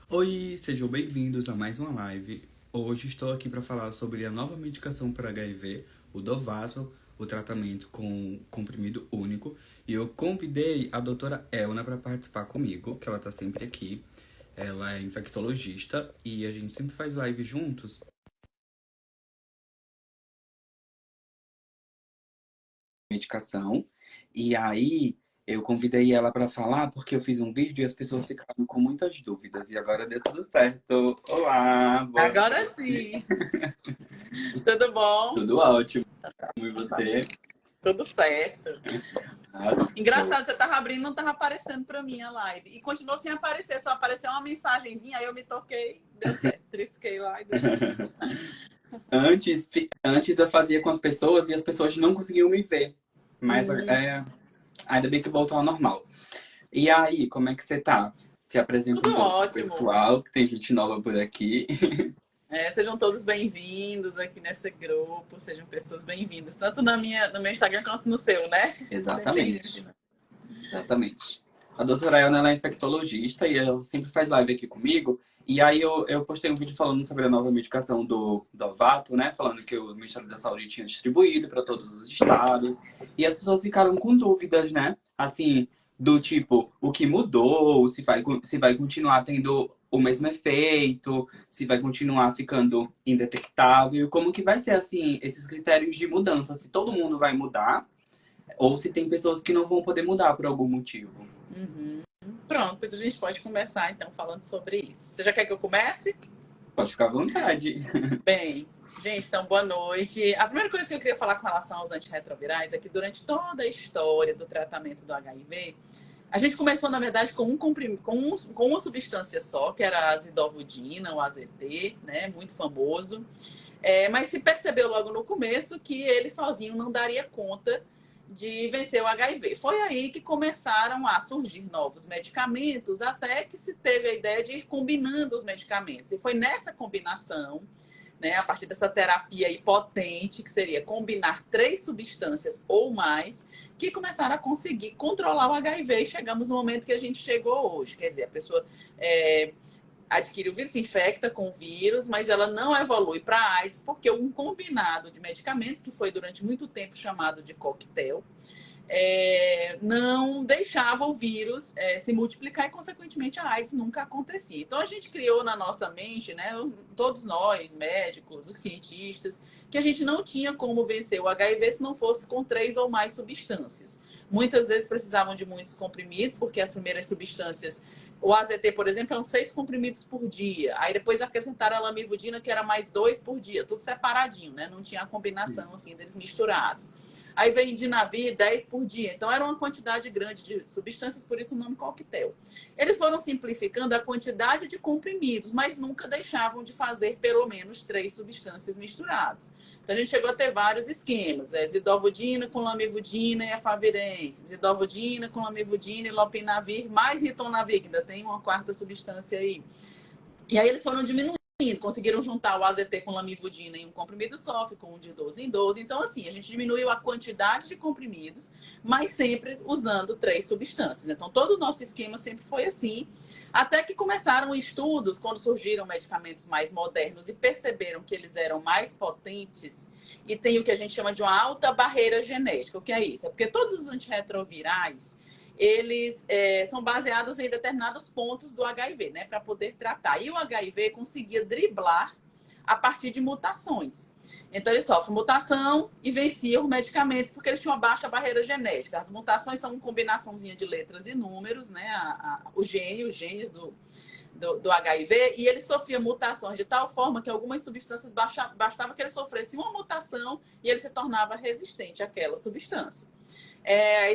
Oi, sejam bem-vindos a mais uma live. Hoje estou aqui para falar sobre a nova medicação para HIV, o Dovato, o tratamento com comprimido único. E eu convidei a doutora Elna para participar comigo, que ela está sempre aqui. Ela é infectologista e a gente sempre faz live juntos. Medicação. E aí eu convidei ela para falar porque eu fiz um vídeo e as pessoas ficaram com muitas dúvidas. E agora deu tudo certo. Olá, boa Agora noite. sim. Tudo bom? Tudo ótimo. E você? Tudo certo. Arrasou. Engraçado, você tava abrindo, não tava aparecendo pra mim a live. E continuou sem aparecer, só apareceu uma mensagenzinha, aí eu me toquei, deu certo. Trisquei lá e deu certo. Antes eu fazia com as pessoas e as pessoas não conseguiam me ver. Mas ainda bem que voltou ao normal. E aí, como é que você tá? Se apresenta um Tudo pouco pro ótimo. pessoal, que tem gente nova por aqui. Sejam todos bem-vindos aqui nesse grupo, sejam pessoas bem-vindas, tanto no meu Instagram quanto no seu, né? Sempre tem gente. Exatamente. Exatamente. A doutora Elna, ela é infectologista e ela sempre faz live aqui comigo. E aí eu postei um vídeo falando sobre a nova medicação do Dovato, né? Falando que o Ministério da Saúde tinha distribuído para todos os estados. E as pessoas ficaram com dúvidas, né? Assim, do tipo, o que mudou, se vai continuar tendo o mesmo efeito, se vai continuar ficando indetectável, como que vai ser, assim, esses critérios de mudança, se todo mundo vai mudar ou se tem pessoas que não vão poder mudar por algum motivo. Uhum. Pronto, pois a gente pode começar então falando sobre isso. Você já quer que eu comece? Pode ficar à vontade. Bem, gente, então boa noite. A primeira coisa que eu queria falar com relação aos antirretrovirais é que durante toda a história do tratamento do HIV, a gente começou, na verdade, com com uma substância só, que era a azidovudina, o AZT, né, muito famoso. Mas se percebeu logo no começo que ele sozinho não daria conta de vencer o HIV. Foi aí que começaram a surgir novos medicamentos, até que se teve a ideia de ir combinando os medicamentos. E foi nessa combinação, né, a partir dessa terapia aí potente, que seria combinar 3 substâncias ou mais, que começaram a conseguir controlar o HIV e chegamos no momento que a gente chegou hoje. Quer dizer, a pessoa adquire o vírus, se infecta com o vírus, mas ela não evolui para AIDS, porque um combinado de medicamentos, que foi durante muito tempo chamado de coquetel, não deixava o vírus se multiplicar e, consequentemente, a AIDS nunca acontecia. Então, a gente criou na nossa mente, né, todos nós, médicos, os cientistas, que a gente não tinha como vencer o HIV se não fosse com 3 ou mais substâncias. Muitas vezes precisavam de muitos comprimidos, porque as primeiras substâncias, o AZT, por exemplo, eram 6 comprimidos por dia. Aí depois acrescentaram a lamivudina, que era mais 2 por dia, tudo separadinho, né? Não tinha a combinação assim deles misturados. Aí vem Dinavir, 10 por dia. Então, era uma quantidade grande de substâncias, por isso o nome coquetel. Eles foram simplificando a quantidade de comprimidos, mas nunca deixavam de fazer pelo menos 3 substâncias misturadas. Então, a gente chegou a ter vários esquemas. Zidovudina com lamivudina e efavirense. Zidovudina com lamivudina e lopinavir, mais ritonavir, que ainda tem uma quarta substância aí. E aí eles foram diminuindo, conseguiram juntar o AZT com lamivudina em um comprimido só, ficou um de 12 em 12. Então, assim, a gente diminuiu a quantidade de comprimidos, mas sempre usando 3 substâncias. Então, todo o nosso esquema sempre foi assim, até que começaram estudos, quando surgiram medicamentos mais modernos e perceberam que eles eram mais potentes e tem o que a gente chama de uma alta barreira genética. O que é isso? É porque todos os antirretrovirais, eles são baseados em determinados pontos do HIV, né, para poder tratar. E o HIV conseguia driblar a partir de mutações. Então, ele sofre mutação e vencia os medicamentos porque eles tinham uma baixa barreira genética. As mutações são uma combinaçãozinha de letras e números, né, os genes do HIV, e ele sofria mutações de tal forma que algumas substâncias bastava que ele sofresse uma mutação e ele se tornava resistente àquela substância.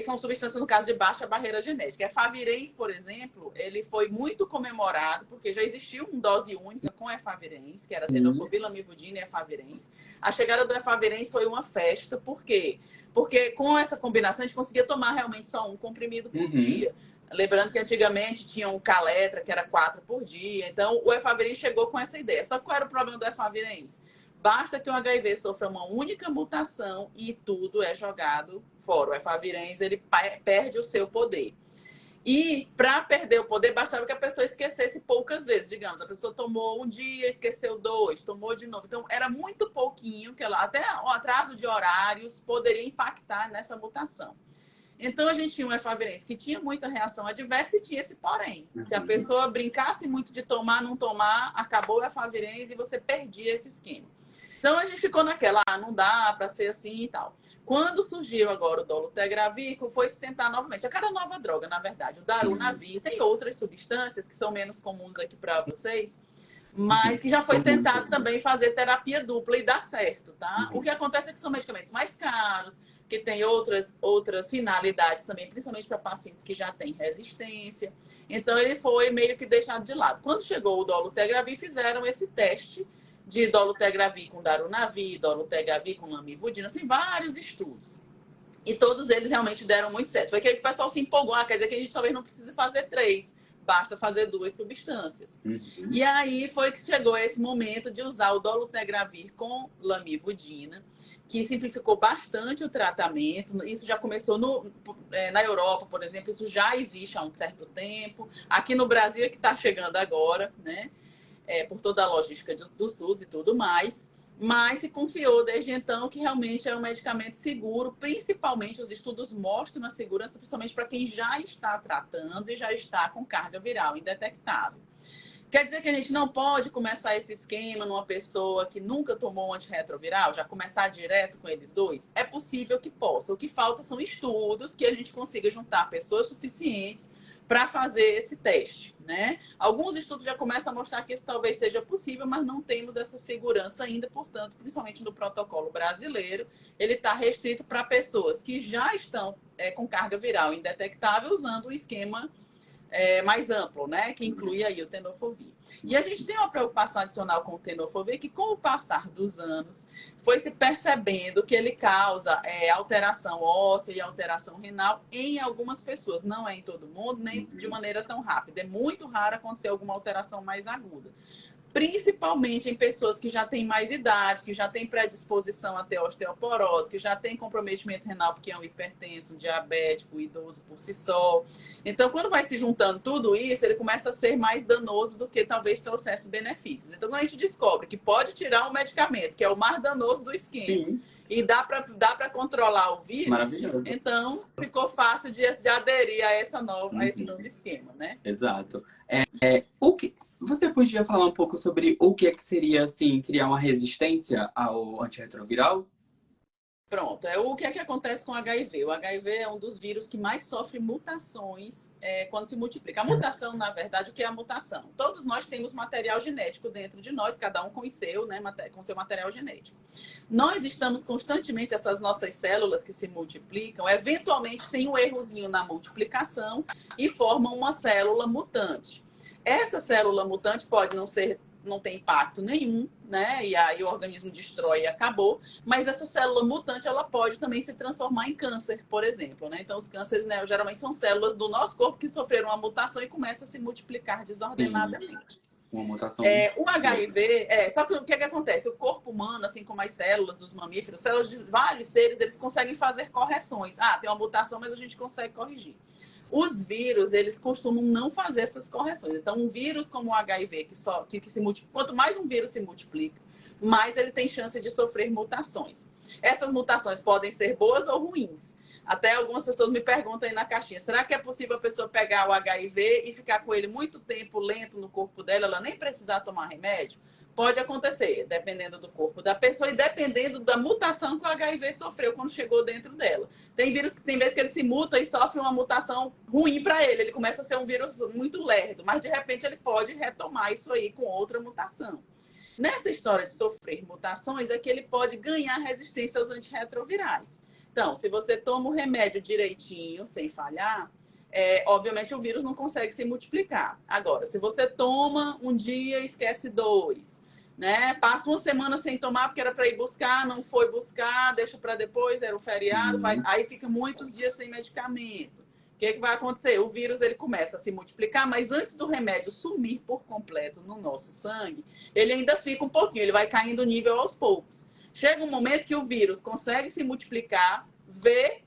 São substâncias, no caso, de baixa barreira genética. Efavirenz, por exemplo, ele foi muito comemorado, porque já existiu uma dose única com efavirenz, que era tenofovir, lamivudina e efavirenz. A chegada do efavirenz foi uma festa, por quê? Porque com essa combinação a gente conseguia tomar realmente só um comprimido por dia. Lembrando que antigamente tinha um Caletra, que era 4 por dia. Então, o efavirenz chegou com essa ideia. Só que qual era o problema do efavirenz? Basta que o HIV sofra uma única mutação e tudo é jogado fora. O efavirenz, ele perde o seu poder. E para perder o poder, bastava que a pessoa esquecesse poucas vezes. Digamos, a pessoa tomou um dia, esqueceu 2, tomou de novo. Então, era muito pouquinho que ela, até o atraso de horários poderia impactar nessa mutação. Então, a gente tinha um efavirense que tinha muita reação adversa e tinha esse porém. Se a pessoa brincasse muito de tomar, não tomar, acabou o efavirense e você perdia esse esquema. Então, a gente ficou naquela, não dá para ser assim e tal. Quando surgiu agora o dolutegravir, foi se tentar novamente. A cada nova droga, na verdade. O darunavir, tem outras substâncias que são menos comuns aqui para vocês, mas que já foi tentado também fazer terapia dupla e dá certo, tá? O que acontece é que são medicamentos mais caros, que tem outras finalidades também, principalmente para pacientes que já têm resistência. Então, ele foi meio que deixado de lado. Quando chegou o dolutegravir, fizeram esse teste de dolutegravir com darunavir, dolutegravir com lamivudina, assim, vários estudos. E todos eles realmente deram muito certo. Foi que o pessoal se empolgou, quer dizer que a gente talvez não precise fazer 3, basta fazer 2 substâncias. E aí foi que chegou esse momento de usar o dolutegravir com lamivudina, que simplificou bastante o tratamento. Isso já começou na Europa, por exemplo, isso já existe há um certo tempo. Aqui no Brasil é que está chegando agora, né? Por toda a logística do SUS e tudo mais, mas se confiou desde então que realmente é um medicamento seguro, principalmente os estudos mostram a segurança, principalmente para quem já está tratando e já está com carga viral indetectável. Quer dizer que a gente não pode começar esse esquema numa pessoa que nunca tomou um antirretroviral, já começar direto com eles dois? É possível que possa. O que falta são estudos que a gente consiga juntar pessoas suficientes para fazer esse teste, né? Alguns estudos já começam a mostrar que isso talvez seja possível, mas não temos essa segurança ainda, portanto, principalmente no protocolo brasileiro, ele está restrito para pessoas que já estão com carga viral indetectável usando o esquema mais amplo, né? Que inclui aí o tenofovir. E a gente tem uma preocupação adicional com o tenofovir que, com o passar dos anos, foi se percebendo que ele causa alteração óssea e alteração renal em algumas pessoas. Não é em todo mundo, nem de maneira tão rápida. É muito raro acontecer alguma alteração mais aguda. Principalmente em pessoas que já têm mais idade, que já têm predisposição a ter osteoporose, que já têm comprometimento renal porque é um hipertenso, um diabético, um idoso por si só. Então, quando vai se juntando tudo isso, ele começa a ser mais danoso do que talvez trouxesse benefícios. Então, quando a gente descobre que pode tirar um medicamento, que é o mais danoso do esquema, sim, e dá para controlar o vírus, então ficou fácil de aderir a esse novo esquema, né? Exato. Você podia falar um pouco sobre o que é que seria, assim, criar uma resistência ao antirretroviral? Pronto, o que é que acontece com o HIV? O HIV é um dos vírus que mais sofre mutações quando se multiplica. A mutação, na verdade, o que é a mutação? Todos nós temos material genético dentro de nós, cada um com o seu, né, com seu material genético. Nós estamos constantemente, essas nossas células que se multiplicam, eventualmente tem um errozinho na multiplicação e formam uma célula mutante. Essa célula mutante pode não ter impacto nenhum, né? E aí o organismo destrói e acabou. Mas essa célula mutante, ela pode também se transformar em câncer, por exemplo, né? Então, os cânceres, né, geralmente são células do nosso corpo que sofreram uma mutação e começam a se multiplicar desordenadamente. Uma mutação. O HIV, só que o que acontece? O corpo humano, assim como as células dos mamíferos, células de vários seres, eles conseguem fazer correções. Tem uma mutação, mas a gente consegue corrigir. Os vírus, eles costumam não fazer essas correções. Então, um vírus como o HIV, que se multiplica, quanto mais um vírus se multiplica, mais ele tem chance de sofrer mutações. Essas mutações podem ser boas ou ruins. Até algumas pessoas me perguntam aí na caixinha, será que é possível a pessoa pegar o HIV e ficar com ele muito tempo lento no corpo dela, ela nem precisar tomar remédio? Pode acontecer, dependendo do corpo da pessoa e dependendo da mutação que o HIV sofreu quando chegou dentro dela. Tem vezes que ele se muta e sofre uma mutação ruim para ele. Ele começa a ser um vírus muito lerdo, mas de repente ele pode retomar isso aí com outra mutação. Nessa história de sofrer mutações é que ele pode ganhar resistência aos antirretrovirais. Então, se você toma o remédio direitinho, sem falhar, obviamente o vírus não consegue se multiplicar. Agora, se você toma um dia e esquece 2, né? Passa uma semana sem tomar porque era para ir buscar, não foi buscar, deixa para depois, era um feriado, aí fica muitos dias sem medicamento. O que vai acontecer? O vírus ele começa a se multiplicar, mas antes do remédio sumir por completo no nosso sangue, ele ainda fica um pouquinho, ele vai caindo o nível aos poucos. Chega um momento que o vírus consegue se multiplicar, vê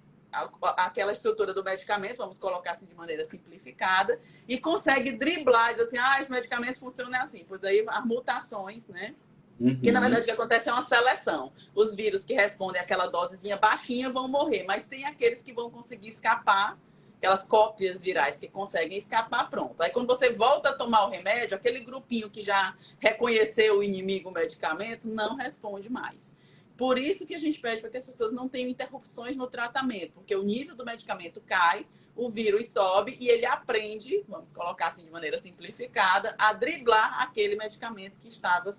aquela estrutura do medicamento, vamos colocar assim de maneira simplificada, e consegue driblar, diz assim, esse medicamento funciona assim. Pois aí as mutações, né? Que na verdade o que acontece é uma seleção. Os vírus que respondem àquela dosezinha baixinha vão morrer, mas tem aqueles que vão conseguir escapar, aquelas cópias virais que conseguem escapar, pronto. Aí quando você volta a tomar o remédio, aquele grupinho que já reconheceu o inimigo, o medicamento, não responde mais. Por isso que a gente pede para que as pessoas não tenham interrupções no tratamento, porque o nível do medicamento cai, o vírus sobe e ele aprende, vamos colocar assim de maneira simplificada, a driblar aquele medicamento que estava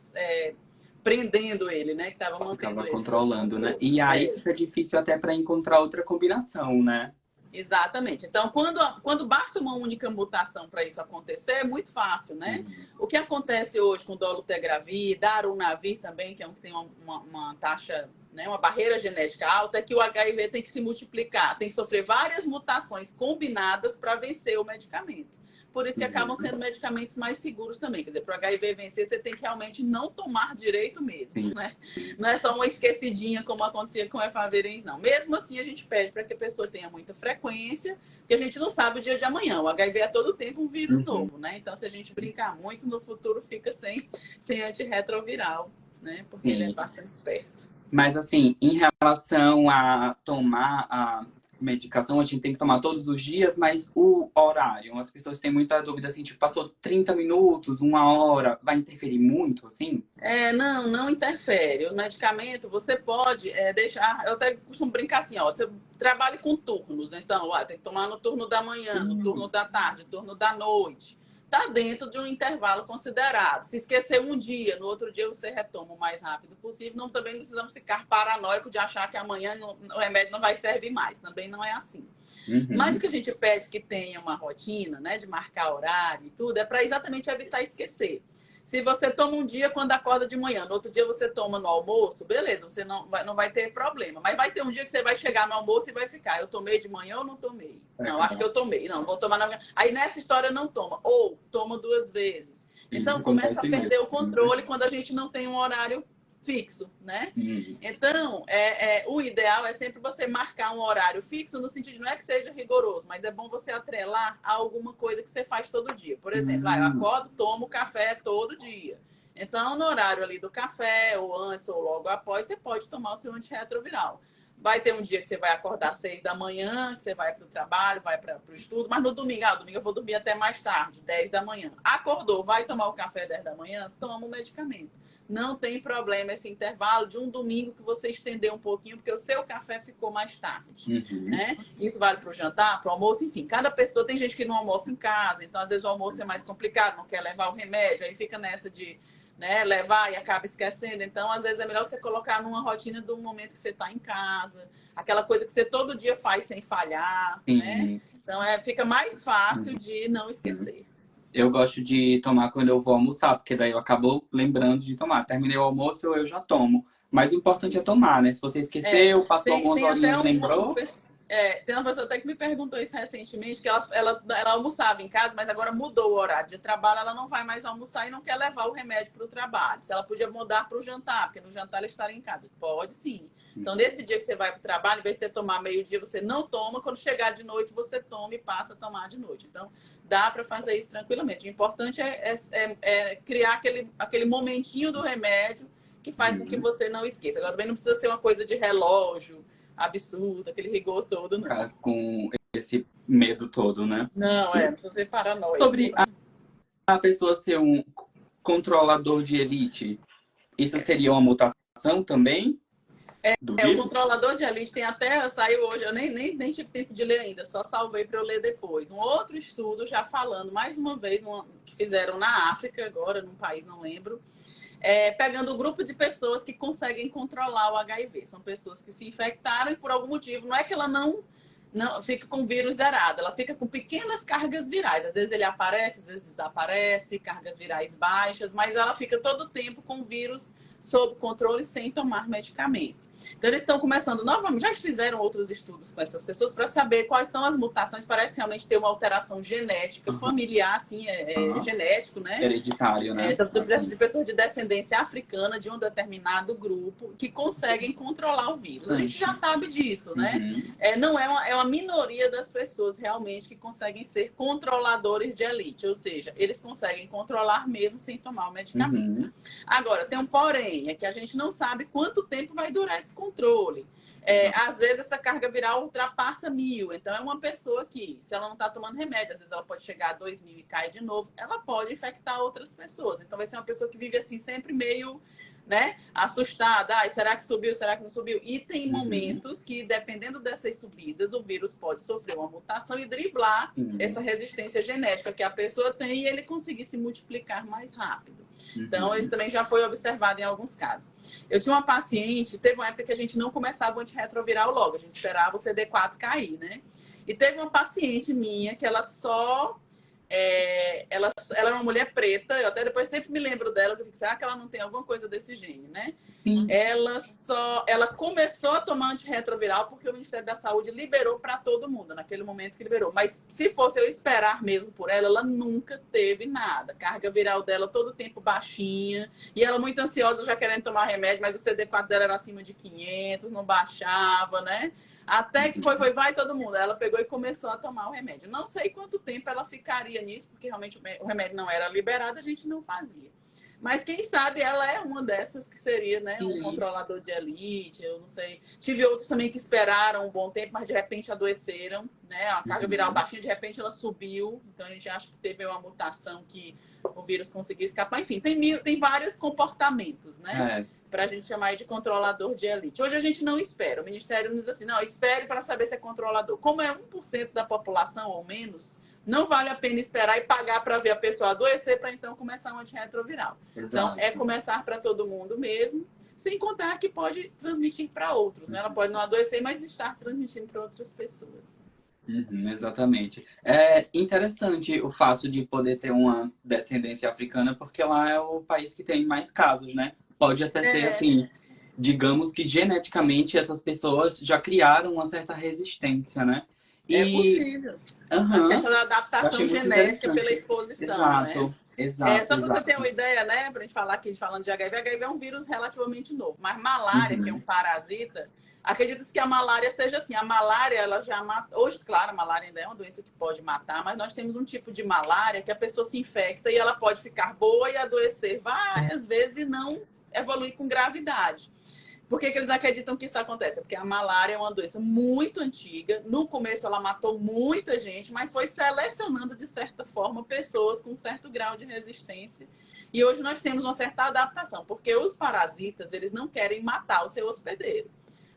prendendo ele, né? Que estava mantendo ele. Controlando, né? E aí fica difícil até para encontrar outra combinação, né? Exatamente. Então, quando basta uma única mutação para isso acontecer, é muito fácil, né? O que acontece hoje com dolutegravir, darunavir também, que é um que tem uma taxa, né, uma barreira genética alta, é que o HIV tem que se multiplicar, tem que sofrer várias mutações combinadas para vencer o medicamento. Por isso que acabam sendo medicamentos mais seguros também. Quer dizer, para o HIV vencer, você tem que realmente não tomar direito mesmo, né? Não é só uma esquecidinha como acontecia com o efavirenz, não. Mesmo assim, a gente pede para que a pessoa tenha muita frequência, porque a gente não sabe o dia de amanhã. O HIV é todo tempo um vírus novo, né? Então, se a gente brincar muito, no futuro fica sem antirretroviral, né? Porque ele é bastante esperto. Mas, assim, em relação a tomar a medicação, a gente tem que tomar todos os dias, mas o horário, as pessoas têm muita dúvida, assim, tipo, passou 30 minutos, 1 hora, vai interferir muito, assim? Não interfere. O medicamento, você pode deixar... Eu até costumo brincar assim, você trabalha com turnos, então, tem que tomar no turno da manhã, no turno da tarde, no turno da noite. Está dentro de um intervalo considerado. Se esquecer um dia, no outro dia você retoma o mais rápido possível. Não, também não precisamos ficar paranoicos de achar que amanhã o remédio não vai servir mais. Também não é assim. Mas o que a gente pede que tenha uma rotina, né, de marcar horário e tudo, é para exatamente evitar esquecer. Se você toma um dia quando acorda de manhã, no outro dia você toma no almoço, beleza, você não vai ter problema. Mas vai ter um dia que você vai chegar no almoço e vai ficar, eu tomei de manhã ou não tomei? Não, acho que eu tomei. Não, vou tomar na manhã. Aí nessa história não toma. Ou toma 2 vezes. Então começa a perder o controle quando a gente não tem um horário fixo, né? Então, o ideal é sempre você marcar um horário fixo, no sentido de não é que seja rigoroso, mas é bom você atrelar a alguma coisa que você faz todo dia. Por exemplo, eu acordo, tomo café todo dia. Então, no horário ali do café, ou antes ou logo após, você pode tomar o seu antirretroviral. Vai ter um dia que você vai acordar às 6 da manhã, que você vai para o trabalho, vai para o estudo, mas no domingo, domingo eu vou dormir até mais tarde, 10 da manhã. Acordou, vai tomar o café 10 da manhã, toma o medicamento. Não tem problema esse intervalo de um domingo que você estendeu um pouquinho, porque o seu café ficou mais tarde. Né? Isso vale para o jantar, para o almoço, enfim. Cada pessoa, tem gente que não almoça em casa, então às vezes o almoço é mais complicado, não quer levar o remédio, aí fica nessa de levar e acaba esquecendo. Então, às vezes é melhor você colocar numa rotina do momento que você está em casa, aquela coisa que você todo dia faz sem falhar, né? Então, fica mais fácil de não esquecer. Eu gosto de tomar quando eu vou almoçar, porque daí eu acabo lembrando de tomar. Terminei o almoço, eu já tomo. Mas o importante é tomar, né? Se você esqueceu, passou algumas horinhas, lembrou... Tem uma pessoa até que me perguntou isso recentemente, que ela almoçava em casa, mas agora mudou o horário de trabalho, ela não vai mais almoçar e não quer levar o remédio para o trabalho. Se ela podia mudar para o jantar, porque no jantar ela estaria em casa. Pode sim. Então, nesse dia que você vai para o trabalho, em vez de você tomar meio-dia, você não toma. Quando chegar de noite, você toma e passa a tomar de noite. Então, dá para fazer isso tranquilamente. O importante é criar aquele momentinho do remédio que faz com que você não esqueça. Agora, também não precisa ser uma coisa de relógio absurdo, aquele rigor todo, não. Com esse medo todo, né? Não precisa ser paranoico. Sobre a pessoa ser um controlador de elite, isso seria uma mutação também? O controlador de elite tem até, saiu hoje, eu nem tive tempo de ler ainda, só salvei para eu ler depois. Um outro estudo já falando, mais uma vez, que fizeram na África, agora, num país, não lembro, pegando um grupo de pessoas que conseguem controlar o HIV. São pessoas que se infectaram e por algum motivo, não é que ela não não fica com o vírus zerado, ela fica com pequenas cargas virais. Às vezes ele aparece, às vezes desaparece, cargas virais baixas, mas ela fica todo o tempo com o vírus sob controle sem tomar medicamento. Então eles estão começando novamente, já fizeram outros estudos com essas pessoas para saber quais são as mutações. Parece realmente ter uma alteração genética, familiar, assim, genético, né? Hereditário, né? De pessoas de descendência africana de um determinado grupo que conseguem controlar o vírus. A gente já sabe disso, né? Não é uma minoria das pessoas realmente que conseguem ser controladores de elite, ou seja, eles conseguem controlar mesmo sem tomar o medicamento. Agora, tem um porém, é que a gente não sabe quanto tempo vai durar esse controle. Às vezes essa carga viral ultrapassa 1000, então é uma pessoa que, se ela não está tomando remédio, às vezes ela pode chegar a 2000 e cai de novo, ela pode infectar outras pessoas. Então vai ser uma pessoa que vive assim sempre meio, né, assustada. Será que subiu? Será que não subiu? E tem momentos que, dependendo dessas subidas, o vírus pode sofrer uma mutação e driblar essa resistência genética que a pessoa tem e ele conseguir se multiplicar mais rápido. Então, isso também já foi observado em alguns casos. Eu tinha uma paciente, teve uma época que a gente não começava o antirretroviral logo, a gente esperava o CD4 cair, né? E teve uma paciente minha que ela só... ela era uma mulher preta, eu até depois sempre me lembro dela, eu fico, será que ela não tem alguma coisa desse gene, né? Sim. Ela começou a tomar antirretroviral porque o Ministério da Saúde liberou para todo mundo, naquele momento que liberou. Mas se fosse eu esperar mesmo por ela, ela nunca teve nada. A carga viral dela todo o tempo baixinha, e ela muito ansiosa, já querendo tomar remédio, mas o CD4 dela era acima de 500, não baixava, né? Até que vai todo mundo. Ela pegou e começou a tomar o remédio. Não sei quanto tempo ela ficaria nisso, porque realmente o remédio não era liberado, a gente não fazia. Mas quem sabe ela é uma dessas que seria, né, um controlador de elite, eu não sei. Tive outros também que esperaram um bom tempo, mas de repente adoeceram, né? A carga viral baixinha, de repente ela subiu. Então a gente acha que teve uma mutação que o vírus conseguiu escapar. Enfim, tem vários comportamentos, né? Para a gente chamar de controlador de elite. Hoje a gente não espera. O Ministério nos diz assim, não, espere para saber se é controlador. Como é 1% da população ou menos, não vale a pena esperar e pagar para ver a pessoa adoecer para então começar um antirretroviral. Exato. Então, é começar para todo mundo mesmo, sem contar que pode transmitir para outros, né? Ela pode não adoecer, mas estar transmitindo para outras pessoas. Exatamente. É interessante o fato de poder ter uma descendência africana, porque lá é o país que tem mais casos, né? Pode até ser assim, digamos que geneticamente essas pessoas já criaram uma certa resistência, né? É possível. A questão da adaptação genética pela exposição, né? Exato. Só para você ter uma ideia, né? Para a gente falar aqui, falando de HIV, HIV é um vírus relativamente novo. Mas malária, que é um parasita, acredita-se que a malária seja assim. A malária, ela já mata... Hoje, claro, a malária ainda é uma doença que pode matar, mas nós temos um tipo de malária que a pessoa se infecta e ela pode ficar boa e adoecer várias vezes e não evoluir com gravidade. Por que eles acreditam que isso acontece? Porque a malária é uma doença muito antiga. No começo ela matou muita gente, mas foi selecionando, de certa forma, pessoas com certo grau de resistência. E hoje nós temos uma certa adaptação, porque os parasitas, eles não querem matar o seu hospedeiro.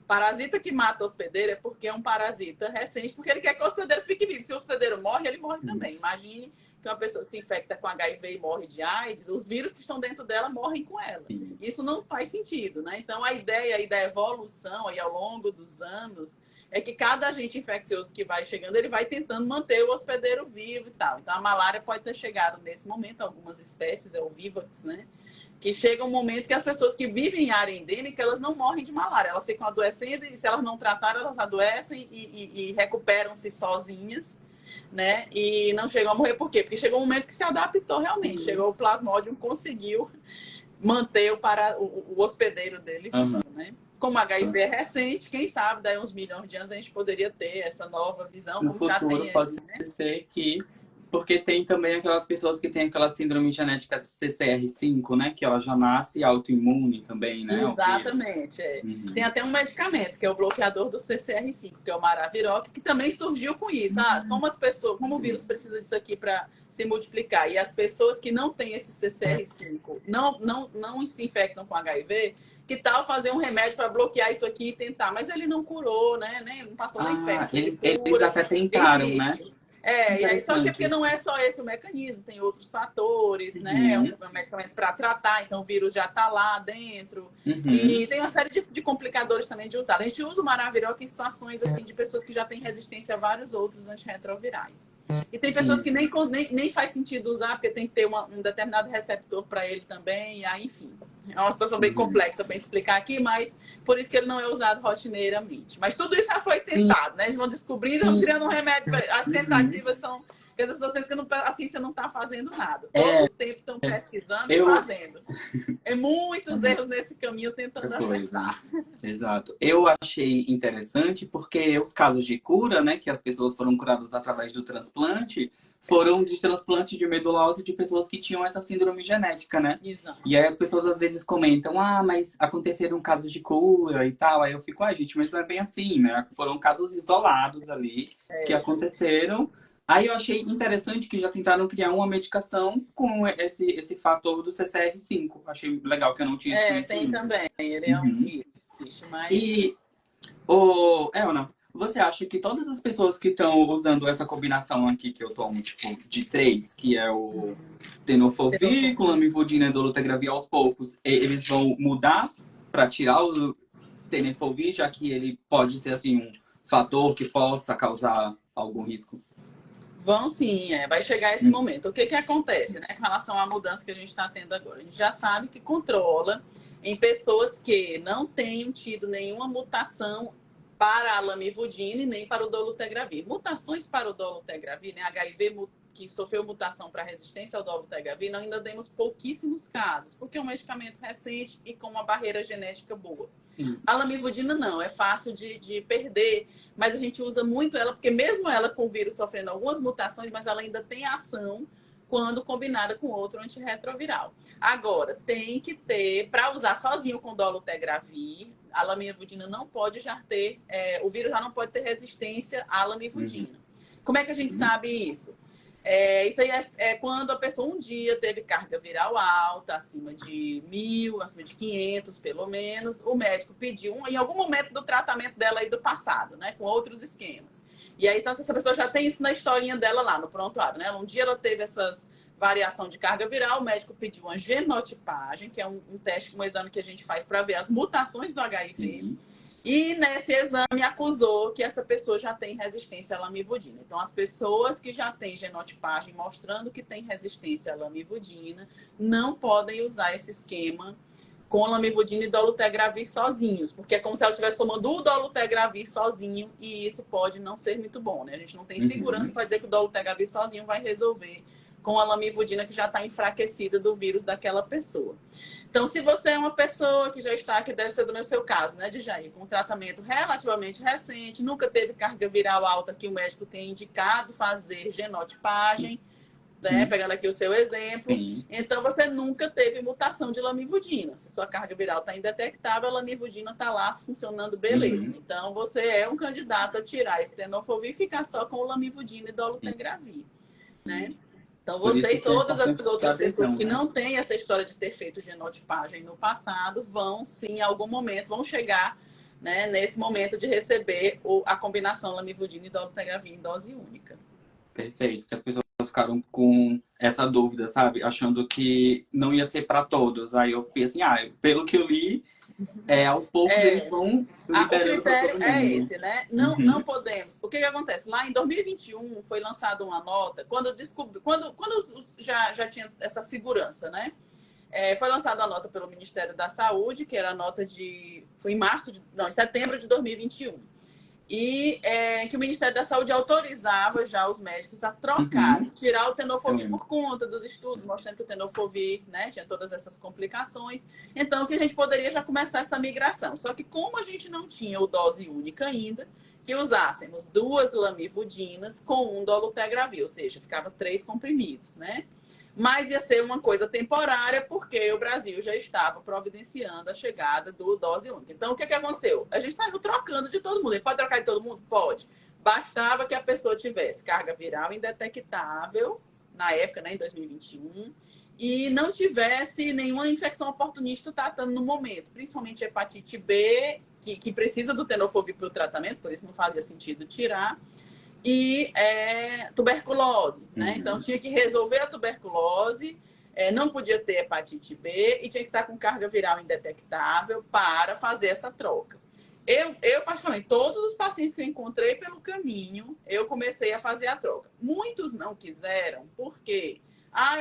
Parasita que mata o hospedeiro é porque é um parasita recente, porque ele quer que o hospedeiro fique vivo. Se o hospedeiro morre, ele morre também. Imagine que uma pessoa que se infecta com HIV e morre de AIDS, os vírus que estão dentro dela morrem com ela. Isso não faz sentido, né? Então, a ideia aí da evolução aí ao longo dos anos é que cada agente infeccioso que vai chegando, ele vai tentando manter o hospedeiro vivo e tal. Então, a malária pode ter chegado nesse momento, algumas espécies, é o Vivax, né? Que chega um momento que as pessoas que vivem em área endêmica, elas não morrem de malária. Elas ficam adoecendo e se elas não tratarem, elas adoecem e recuperam-se sozinhas, né? E não chegam a morrer. Por quê? Porque chegou um momento que se adaptou realmente. Chegou o Plasmodium, conseguiu manter o hospedeiro dele vivo, né? Como o HIV é recente, quem sabe, daí uns milhões de anos a gente poderia ter essa nova visão. No como futuro já tem pode aí, né? ser que... Porque tem também aquelas pessoas que têm aquela síndrome genética de CCR5, né? Que ela já nasce autoimune também, né? Exatamente. Tem até um medicamento, que é o bloqueador do CCR5, que é o Maraviroc, que também surgiu com isso. Como o vírus precisa disso aqui para se multiplicar, e as pessoas que não têm esse CCR5 não se infectam com HIV, que tal fazer um remédio para bloquear isso aqui e tentar? Mas ele não curou, né? Não passou nem perto. Eles até tentaram, né? E aí só que é porque Interessante. não é só esse o mecanismo, tem outros fatores, né? É Uhum, um medicamento para tratar, então o vírus já está lá dentro. uhum, E tem uma série de complicadores também de usar. A gente usa o Maraviroc em situações assim de pessoas que já têm resistência a vários outros antirretrovirais. E tem pessoas sim. que nem faz sentido usar, porque tem que ter um determinado receptor para ele também, e aí, enfim. É uma situação bem Uhum. complexa para explicar aqui, mas por isso que ele não é usado rotineiramente. Mas tudo isso já foi Sim, tentado, né? Eles vão descobrindo, vão sim. criando um remédio. As Uhum. tentativas são. Porque as pessoas pensam que a ciência não está fazendo nada. Todo É, o tempo estão pesquisando e eu. fazendo. É muitos erros nesse caminho tentando Coisa. acertar. Exato. Eu achei interessante porque os casos de cura, né, que as pessoas foram curadas através do transplante, foram de transplante de medula óssea de pessoas que tinham essa síndrome genética, né? Exato. E aí as pessoas às vezes comentam, mas aconteceram casos de cura e tal. Aí eu fico, gente, mas não é bem assim, né? Foram casos isolados ali que aconteceram. Aí eu achei interessante que já tentaram criar uma medicação com esse fator do CCR5. Achei legal que eu não tinha esse Tem conhecimento. também. Ele é um Uhum. bicho, mas. E, Elna, você acha que todas as pessoas que estão usando essa combinação aqui que eu tomo, tipo, de três, que é o tenofovir com lamivudina e dolutegravir aos poucos, eles vão mudar para tirar o tenofovir, já que ele pode ser, assim, um fator que possa causar algum risco? Vão sim, vai chegar esse Hum. momento. O que acontece, né, com relação à mudança que a gente está tendo agora? A gente já sabe que controla em pessoas que não tenham tido nenhuma mutação para a lamivudine nem para o dolutegravir. Mutações para o dolutegravir, né, HIV que sofreu mutação para resistência ao dolutegravir, nós ainda temos pouquíssimos casos, porque é um medicamento recente e com uma barreira genética boa. Sim. A lamivudina não, é fácil de perder, mas a gente usa muito ela, porque mesmo ela com o vírus sofrendo algumas mutações, mas ela ainda tem ação quando combinada com outro antirretroviral. Agora, tem que ter, para usar sozinho com dolutegravir, a lamivudina não pode já ter, o vírus já não pode ter resistência à Uhum. lamivudina. Como é que a gente Uhum. sabe isso? Isso aí é quando a pessoa um dia teve carga viral alta, acima de 1.000, acima de 500, pelo menos. O médico pediu, em algum momento do tratamento dela aí do passado, né? Com outros esquemas. E aí, então, essa pessoa já tem isso na historinha dela lá, no prontuário, né? Um dia ela teve essas variação de carga viral, o médico pediu uma genotipagem, que é um teste, um exame que a gente faz para ver as mutações do HIV. Sim. E nesse exame acusou que essa pessoa já tem resistência à lamivudina. Então, as pessoas que já têm genotipagem mostrando que tem resistência à lamivudina não podem usar esse esquema com lamivudina e dolutegravir sozinhos, porque é como se ela estivesse tomando o dolutegravir sozinho e isso pode não ser muito bom, né? A gente não tem segurança Uhum. para dizer que o dolutegravir sozinho vai resolver com a lamivudina que já está enfraquecida do vírus daquela pessoa. Então, se você é uma pessoa que já está, que deve ser do meu seu caso, né, de Jair, com um tratamento relativamente recente, nunca teve carga viral alta que o médico tenha indicado fazer genotipagem, né, Sim. pegando aqui o seu exemplo, Sim. então você nunca teve mutação de lamivudina. Se sua carga viral está indetectável, a lamivudina está lá funcionando beleza. Uhum. Então, você é um candidato a tirar esse tenofovir e ficar só com o lamivudina e dolutegravir, né? Então, Por você isso e que é todas as importante ter outras pessoas atenção, que né? não têm essa história de ter feito genotipagem no passado vão, sim, em algum momento, vão chegar, né, nesse momento de receber a combinação lamivudina e dolutegravir em dose única. Perfeito, que as pessoas ficaram com essa dúvida, sabe? Achando que não ia ser para todos. Aí eu pensei assim, pelo que eu li, aos poucos eles É, vão o liberando para critério todo é mundo. esse, né? Não Uhum, podemos. O que acontece? Lá em 2021 foi lançada uma nota, quando já tinha essa segurança, né? Foi lançada uma nota pelo Ministério da Saúde, que era a nota de. Foi em setembro de 2021. E que o Ministério da Saúde autorizava já os médicos a trocarem, uhum, tirar o eu tenofovir lembro. por conta dos estudos, mostrando que o tenofovir, né, tinha todas essas complicações. Então, que a gente poderia já começar essa migração. Só que como a gente não tinha o dose única ainda, que usássemos 2 lamivudinas com um dolutegravir, ou seja, ficava 3 comprimidos, né? Mas ia ser uma coisa temporária, porque o Brasil já estava providenciando a chegada do dose única. Então, o que aconteceu? A gente saiu trocando de todo mundo. Ele pode trocar de todo mundo? Pode. Bastava que a pessoa tivesse carga viral indetectável, na época, né, em 2021, e não tivesse nenhuma infecção oportunista tratando no momento, principalmente hepatite B, que precisa do tenofovir para o tratamento, por isso não fazia sentido tirar, e tuberculose, né? Então, tinha que resolver a tuberculose, não podia ter hepatite B e tinha que estar com carga viral indetectável para fazer essa troca. Eu, particularmente, todos os pacientes que eu encontrei pelo caminho, eu comecei a fazer a troca. Muitos não quiseram, porque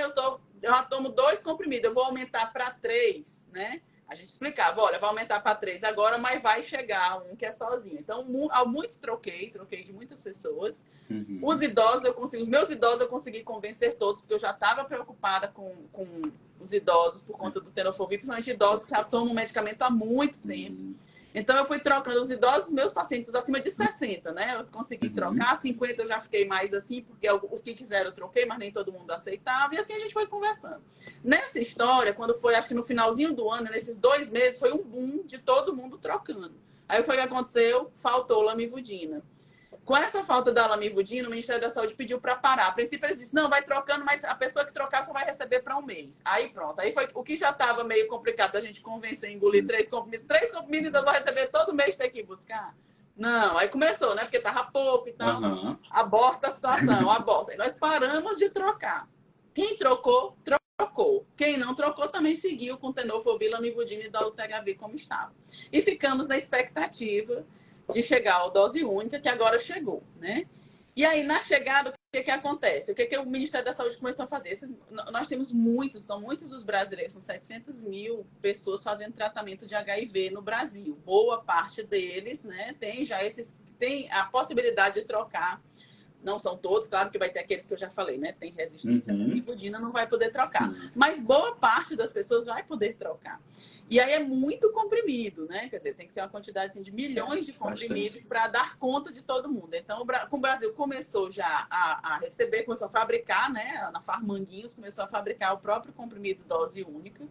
eu já tomo 2 comprimidos, eu vou aumentar para 3, né? A gente explicava, olha, vai aumentar para 3 agora, mas vai chegar um que é sozinho. Então, muitos troquei de muitas pessoas. Os idosos, os meus idosos eu consegui convencer todos, porque eu já estava preocupada com os idosos por conta do tenofovir, principalmente idosos que já tomam medicamento há muito tempo. Então, eu fui trocando os idosos, meus pacientes acima de 60, né? Eu consegui trocar, 50 eu já fiquei mais assim, porque os que quiseram eu troquei, mas nem todo mundo aceitava. E assim a gente foi conversando. Nessa história, quando foi, acho que no finalzinho do ano, nesses 2 meses, foi um boom de todo mundo trocando. Aí foi o que aconteceu? Faltou lamivudina. Com essa falta da lamivudina, o Ministério da Saúde pediu para parar. A princípio, eles disseram, não, vai trocando, mas a pessoa que trocar só vai receber para um mês. Aí pronto. Aí foi o que já estava meio complicado da gente convencer, engolir 3 comprimidos. 3 comprimidos, então vai receber todo mês, tem que ir buscar. Não, aí começou, né? Porque tava pouco e tal. Aborta a situação, aborta. Aí nós paramos de trocar. Quem trocou, trocou. Quem não trocou também seguiu com tenofovir, lamivudina e dolutegravir como estava. E ficamos na expectativa de chegar à dose única, que agora chegou, né? E aí, na chegada, o que acontece? O que o Ministério da Saúde começou a fazer? Nós temos são muitos os brasileiros, são 700 mil pessoas fazendo tratamento de HIV no Brasil. Boa parte deles, né, tem a possibilidade de trocar. Não são todos, claro que vai ter aqueles que eu já falei, né? Tem resistência à lamivudina, não vai poder trocar. Mas boa parte das pessoas vai poder trocar. E aí é muito comprimido, né? Quer dizer, tem que ser uma quantidade assim, de milhões de comprimidos para dar conta de todo mundo. Então, o Brasil começou já a receber, começou a fabricar, né? Na Farmanguinhos começou a fabricar o próprio comprimido dose única.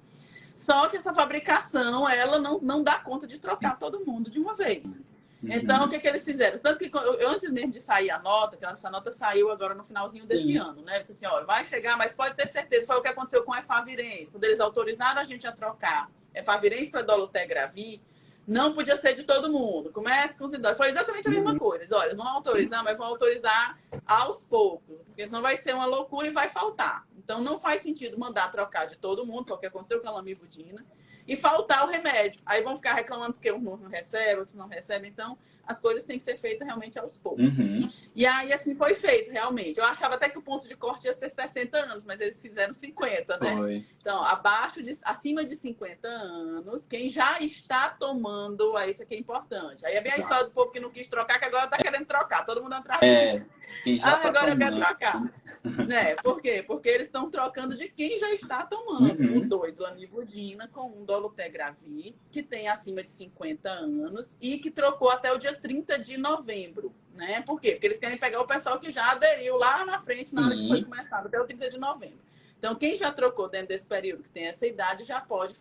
Só que essa fabricação, ela não dá conta de trocar todo mundo de uma vez. Então, o que eles fizeram? Tanto que antes mesmo de sair a nota, que essa nota saiu agora no finalzinho desse ano, né? Eu disse assim, olha, vai chegar, mas pode ter certeza, foi o que aconteceu com a Efavirenz. Quando eles autorizaram a gente a trocar Efavirenz para dolutegravir, não podia ser de todo mundo. Comece com os idosos. Foi exatamente a mesma coisa. Olha, não autorizar, mas vão autorizar aos poucos, porque senão vai ser uma loucura e vai faltar. Então, não faz sentido mandar trocar de todo mundo, foi o que aconteceu com a lamivudina, e faltar o remédio. Aí vão ficar reclamando porque uns não recebem, outros não recebem. Então, as coisas têm que ser feitas realmente aos poucos. E aí, assim, foi feito, realmente. Eu achava até que o ponto de corte ia ser 60 anos, mas eles fizeram 50, né? Foi. Então, acima de 50 anos, quem já está tomando, aí isso aqui é importante. Aí vem a história do povo que não quis trocar, que agora está querendo trocar. Todo mundo atrás. Agora eu quero trocar. Né? Por quê? Porque eles estão trocando de quem já está tomando o 2 lamivudina com um dolutegravir, que tem acima de 50 anos e que trocou até o dia 30 de novembro. Né? Por quê? Porque eles querem pegar o pessoal que já aderiu lá na frente, na hora que foi começado, até o 30 de novembro. Então, quem já trocou dentro desse período, que tem essa idade, já pode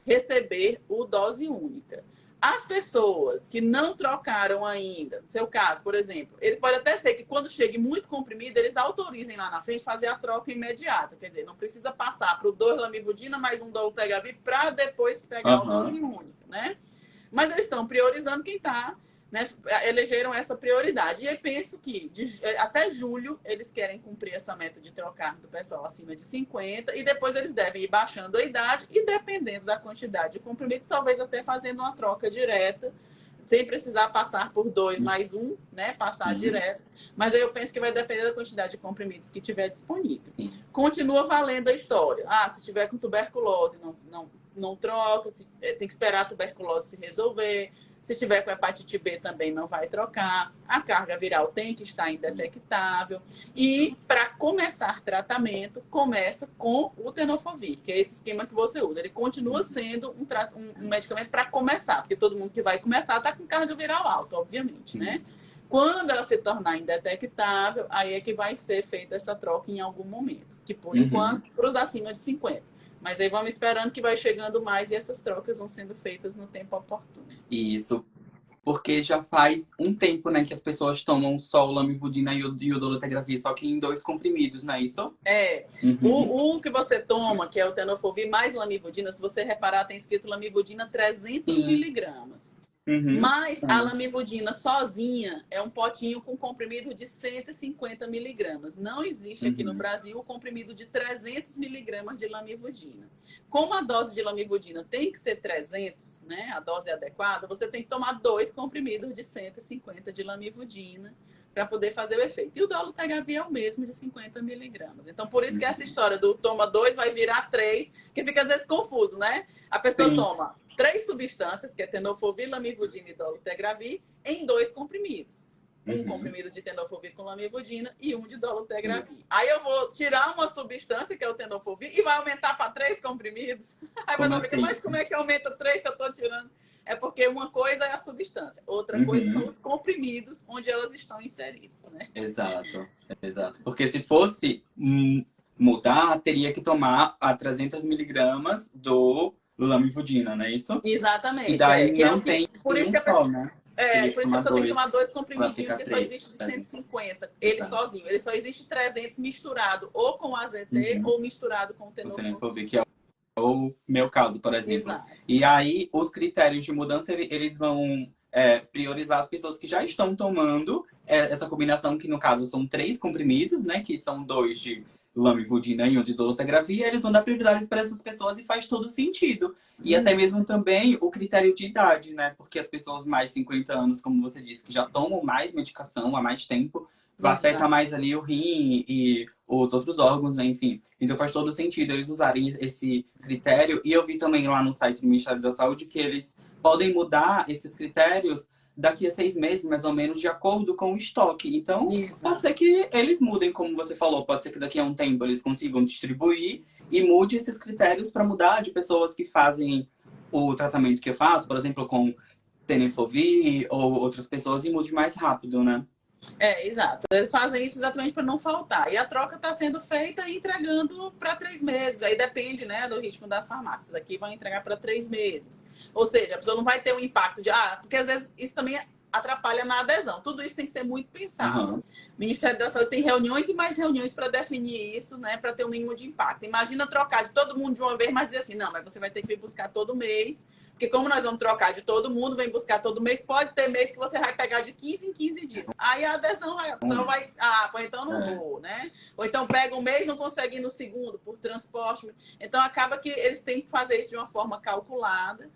receber o dose única. As pessoas que não trocaram ainda, no seu caso, por exemplo, ele pode até ser que quando chegue muito comprimido, eles autorizem lá na frente fazer a troca imediata. Quer dizer, não precisa passar para o 2 lamivudina mais um dolutegravir para depois pegar o dose única, né? Mas eles estão priorizando quem está, né? Elegeram essa prioridade. E eu penso que até julho eles querem cumprir essa meta de trocar do pessoal acima de 50 e depois eles devem ir baixando a idade e, dependendo da quantidade de comprimidos, talvez até fazendo uma troca direta, sem precisar passar por 2 mais 1, né? Passar direto. Mas aí eu penso que vai depender da quantidade de comprimidos que tiver disponível. Continua valendo a história. Se tiver com tuberculose, não troca, tem que esperar a tuberculose se resolver. Se tiver com hepatite B, também não vai trocar. A carga viral tem que estar indetectável. E, para começar tratamento, começa com o tenofovir, que é esse esquema que você usa. Ele continua sendo um medicamento para começar, porque todo mundo que vai começar está com carga viral alta, obviamente, né? Quando ela se tornar indetectável, aí é que vai ser feita essa troca em algum momento. Que, por enquanto, para os acima de 50. Mas aí vamos esperando que vai chegando mais e essas trocas vão sendo feitas no tempo oportuno. Isso. Porque já faz um tempo, né, que as pessoas tomam só o lamivudina e o dolutegravir, só que em 2 comprimidos, não é isso? O que você toma, que é o tenofovir mais lamivudina, se você reparar, tem escrito lamivudina 300 miligramas. Uhum. Mas a lamivudina sozinha é um potinho com comprimido de 150 miligramas. Não existe aqui no Uhum. Brasil o comprimido de 300 miligramas de lamivudina. Como a dose de lamivudina tem que ser 300, né, a dose adequada, você tem que tomar 2 comprimidos de 150 de lamivudina para poder fazer o efeito. E o dolutegravir é o mesmo de 50 miligramas. Então, por isso que essa Uhum. história do toma 2 vai virar 3, que fica às vezes confuso, né? A pessoa Sim. toma 3 substâncias, que é tenofovir, lamivudina e dolutegravir, em 2 comprimidos. Um Uhum. comprimido de tenofovir com lamivudina e um de dolutegravir. Isso. Aí eu vou tirar uma substância, que é o tenofovir, e vai aumentar para 3 comprimidos. Aí a Como pessoa fica, assim? mas como é que aumenta 3 se eu estou tirando? É porque uma coisa é a substância, outra coisa são Uhum. os comprimidos onde elas estão inseridas, né? Exato, exato. Porque se fosse mudar, teria que tomar a 300 miligramas do lamivudina, não é isso? E Exatamente, daí que é o não que. tem Por isso um que a pessoa. só, né? É, Teria e que por isso que a tomar pessoa tem que dois tomar dois para comprimidinhos, ficar porque só três. existe de 150. Ele Exato. sozinho. Ele só existe 300 misturado ou com AZT Uhum. ou misturado com O tenofovir. tenofovir, que é o meu caso, por exemplo. Exato. E aí, os critérios de mudança, eles vão priorizar as pessoas que já estão tomando essa combinação, que no caso são 3 comprimidos, né? Que são 2 de lamivudina e um de dolutegravir. Eles vão dar prioridade para essas pessoas e faz todo sentido. E até mesmo também o critério de idade, né? Porque as pessoas mais 50 anos, como você disse, que já tomam mais medicação há mais tempo, vai afetar Exato. mais ali o rim e os outros órgãos, né? Enfim. Então faz todo sentido eles usarem esse critério. E eu vi também lá no site do Ministério da Saúde que eles podem mudar esses critérios daqui a 6 meses, mais ou menos, de acordo com o estoque. Então, pode Exato. ser que eles mudem, como você falou, pode ser que daqui a um tempo eles consigam distribuir e mude esses critérios para mudar de pessoas que fazem o tratamento que eu faço, por exemplo, com tenofovir ou outras pessoas, e mude mais rápido, né? É, exato. Eles fazem isso exatamente para não faltar. E a troca está sendo feita e entregando para 3 meses. Aí depende, né, do ritmo das farmácias. Aqui vão entregar para 3 meses. Ou seja, a pessoa não vai ter um impacto de, porque às vezes isso também atrapalha na adesão. Tudo isso tem que ser muito pensado. Uhum. O Ministério da Saúde tem reuniões e mais reuniões para definir isso, né, para ter o mínimo de impacto. Imagina trocar de todo mundo de uma vez, mas dizer assim, não, mas você vai ter que vir buscar todo mês. Porque como nós vamos trocar de todo mundo, vem buscar todo mês, pode ter mês que você vai pegar de 15 em 15 dias. Aí a adesão, a pessoa vai, pois então não É. vou, né? Ou então pega um mês e não consegue ir no segundo por transporte. Então acaba que eles têm que fazer isso de uma forma calculada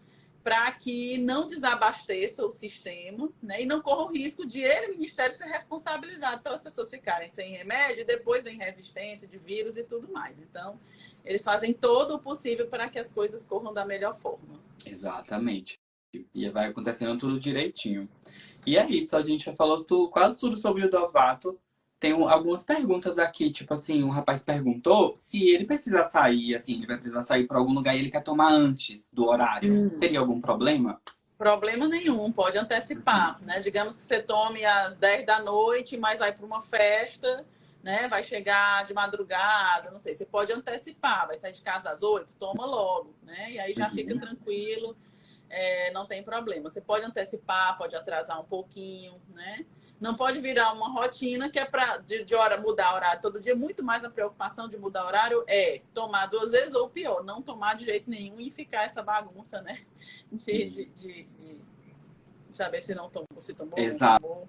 para que não desabasteça o sistema, né? E não corra o risco de ele, o Ministério, ser responsabilizado pelas pessoas ficarem sem remédio e depois vem resistência de vírus e tudo mais. Então, eles fazem todo o possível para que as coisas corram da melhor forma. Exatamente. E vai acontecendo tudo direitinho. E é isso, a gente já falou quase tudo sobre o Dovato. Tem algumas perguntas aqui, tipo assim, um rapaz perguntou se ele precisa sair, assim, ele vai precisar sair para algum lugar e ele quer tomar antes do horário. Teria algum problema? Problema nenhum, pode antecipar, né? Digamos que você tome às 10 da noite, mas vai para uma festa, né? Vai chegar de madrugada, não sei. Você pode antecipar, vai sair de casa às 8, toma logo, né? E aí já fica Uhum. tranquilo, não tem problema. Você pode antecipar, pode atrasar um pouquinho, né? Não pode virar uma rotina que é para de hora mudar horário todo dia. Muito mais a preocupação de mudar horário é tomar 2 vezes ou pior, não tomar de jeito nenhum e ficar essa bagunça, né? De saber se não tomou, se tomou, não Exato, tomou.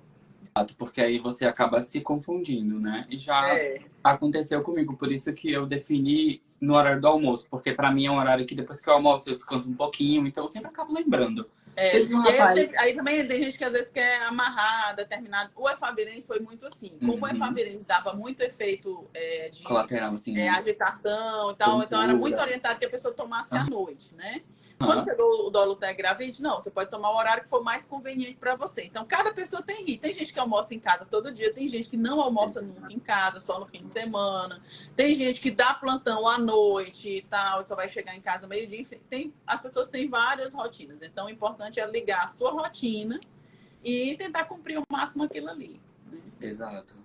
porque aí você acaba se confundindo, né? E já É, aconteceu comigo, por isso que eu defini no horário do almoço, porque para mim é um horário que depois que eu almoço eu descanso um pouquinho, então eu sempre acabo lembrando. Teve um E aí, rapaz. aí também tem gente que às vezes quer amarrar determinados. O efavirenz foi muito assim. Como o Uhum. efavirenz dava muito efeito de Colateral, assim, agitação e tal, então era muito tontura. orientado que a pessoa tomasse à noite, né? Quando Aham. chegou o dolutegravir, não, você pode tomar o horário que for mais conveniente para você. Então, cada pessoa tem ritmo. Tem gente que almoça em casa todo dia, tem gente que não almoça nunca em casa, só no fim de semana. Tem gente que dá plantão à noite e tal, só vai chegar em casa meio-dia. Enfim, as pessoas têm várias rotinas. Então, o importante é ligar a sua rotina e tentar cumprir o máximo aquilo ali. Né? Exato.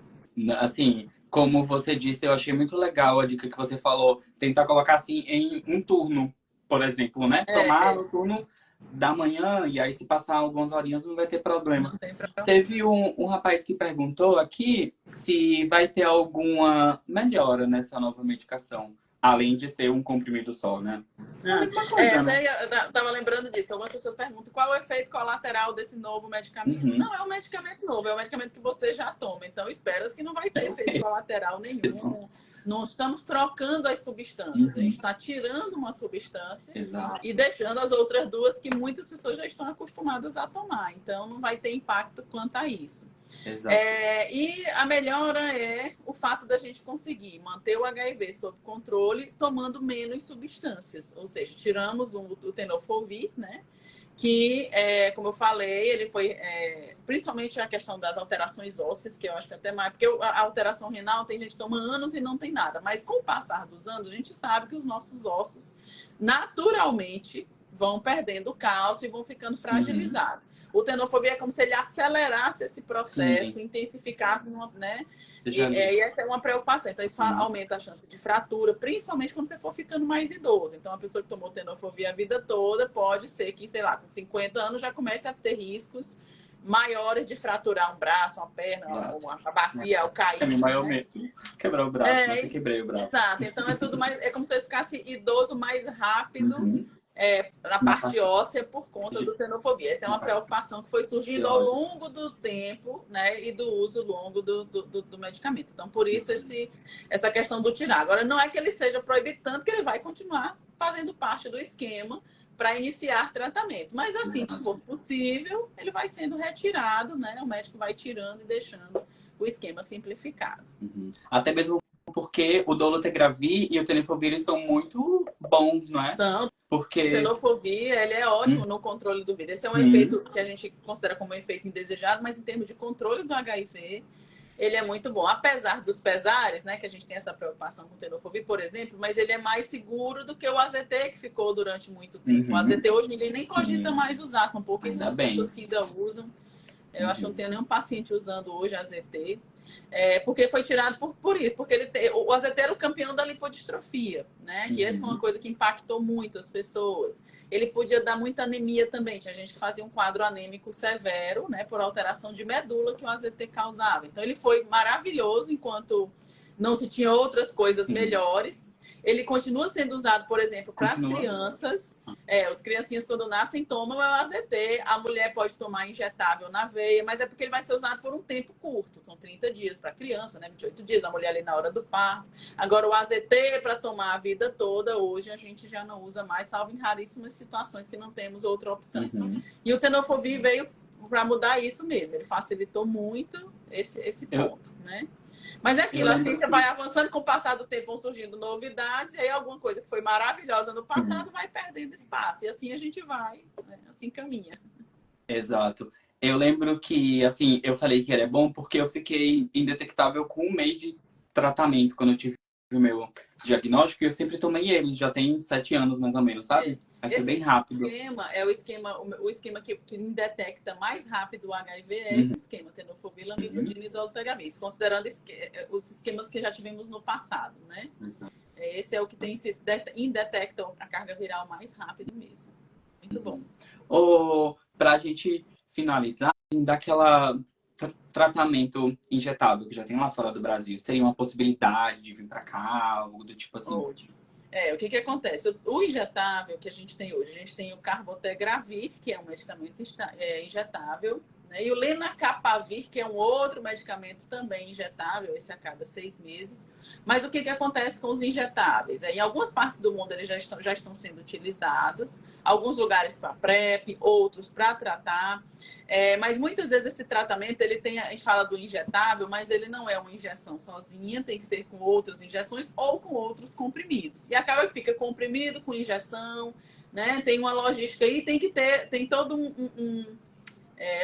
Assim, como você disse, eu achei muito legal a dica que você falou, tentar colocar assim em um turno, por exemplo, né? Tomar É, no turno da manhã e aí se passar algumas horinhas não vai ter problema. não tem problema. Teve um rapaz que perguntou aqui se vai ter alguma melhora nessa nova medicação. além de ser um comprimido só, né? É a mesma coisa, né? Até eu tava lembrando disso. Algumas pessoas perguntam qual é o efeito colateral desse novo medicamento. Uhum. Não é um medicamento novo, é um medicamento que você já toma. Então, espera-se que não vai ter efeito colateral nenhum. Não estamos trocando as substâncias. A gente está tirando uma substância e deixando as outras duas que muitas pessoas já estão acostumadas a tomar. Então, não vai ter impacto quanto a isso. E a melhora é o fato da gente conseguir manter o HIV sob controle tomando menos substâncias. Ou seja, tiramos o tenofovir, né? Que, como eu falei, ele foi principalmente a questão das alterações ósseas, que eu acho que até mais, porque a alteração renal tem gente que toma anos e não tem nada, mas com o passar dos anos, a gente sabe que os nossos ossos naturalmente vão perdendo cálcio e vão ficando fragilizados. O tenofovir é como se ele acelerasse esse processo, intensificasse, né? E essa é uma preocupação. Então, isso aumenta a chance de fratura, principalmente quando você for ficando mais idoso. Então, a pessoa que tomou tenofovir a vida toda, pode ser que, sei lá, com 50 anos já comece a ter riscos maiores de fraturar um braço, uma perna, uma bacia, ou cair. É meu maior medo. Quebrar o braço, né? Eu quebrei o braço. Exato. Então, é tudo mais... É como se você ficasse idoso mais rápido. Na parte óssea por conta do tenofovir. Essa é uma preocupação que foi surgindo ao longo do tempo, né, e do uso longo do medicamento. Então, por isso essa questão do tirar. Agora, não é que ele seja proibido, tanto que ele vai continuar fazendo parte do esquema para iniciar tratamento. Mas assim que for possível, ele vai sendo retirado, né? O médico vai tirando e deixando o esquema simplificado. Até mesmo porque o dolutegravir e o tenofovir são muito bons, não é? São. Porque... O tenofovir, ele é ótimo no controle do vírus. Esse é um efeito que a gente considera como um efeito indesejado, mas em termos de controle do HIV, ele é muito bom. Apesar dos pesares, né, que a gente tem essa preocupação com o tenofovir, por exemplo, mas ele é mais seguro do que o AZT, que ficou durante muito tempo. O AZT hoje ninguém nem cogita mais usar, são pouquíssimas pessoas que ainda usam. Eu acho que não tem nenhum paciente usando hoje AZT. Porque foi tirado por isso, porque o AZT era o campeão da lipodistrofia, né? Que essa foi uma coisa que impactou muito as pessoas. Ele podia dar muita anemia também. Tinha gente que fazia um quadro anêmico severo, né? Por alteração de medula que o AZT causava. Então ele foi maravilhoso enquanto não se tinha outras coisas melhores. Ele continua sendo usado, por exemplo, para as crianças. Os criancinhas, quando nascem, tomam o AZT. A mulher pode tomar injetável na veia, mas é porque ele vai ser usado por um tempo curto. São 30 dias para a criança, né? 28 dias, a mulher ali na hora do parto. Agora, o AZT para tomar a vida toda, hoje a gente já não usa mais, salvo em raríssimas situações que não temos outra opção. E o tenofovir veio para mudar isso mesmo. Ele facilitou muito esse ponto, né? Mas é aquilo, assim, você vai avançando, com o passar do tempo vão surgindo novidades, e aí alguma coisa que foi maravilhosa no passado vai perdendo espaço. E assim a gente vai, né? Assim caminha. Exato. Eu lembro que, assim, eu falei que ele é bom porque eu fiquei indetectável com um mês de tratamento quando eu tive o meu diagnóstico, e eu sempre tomei ele, já tem 7 anos mais ou menos, sabe? Aí foi bem rápido. O esquema que detecta mais rápido o HIV é esse esquema, tenofovir, lamivudina e dolutegravir, considerando os esquemas que já tivemos no passado, né? Esse é o que tem se indetecta a carga viral mais rápido mesmo. Muito bom. Pra gente finalizar, daquela tratamento injetável que já tem lá fora do Brasil, seria uma possibilidade de vir para cá, algo do tipo assim? O que acontece? O injetável que a gente tem hoje, a gente tem o carbotegravir, que é um medicamento injetável, né? E o lenacapavir, que é um outro medicamento também injetável, esse a cada 6 meses. Mas o que acontece com os injetáveis? Em algumas partes do mundo eles já estão sendo utilizados, alguns lugares para PrEP, outros para tratar. Mas muitas vezes esse tratamento, a gente fala do injetável, mas ele não é uma injeção sozinha, tem que ser com outras injeções ou com outros comprimidos. E acaba que fica comprimido com injeção, né? Tem uma logística aí, tem todo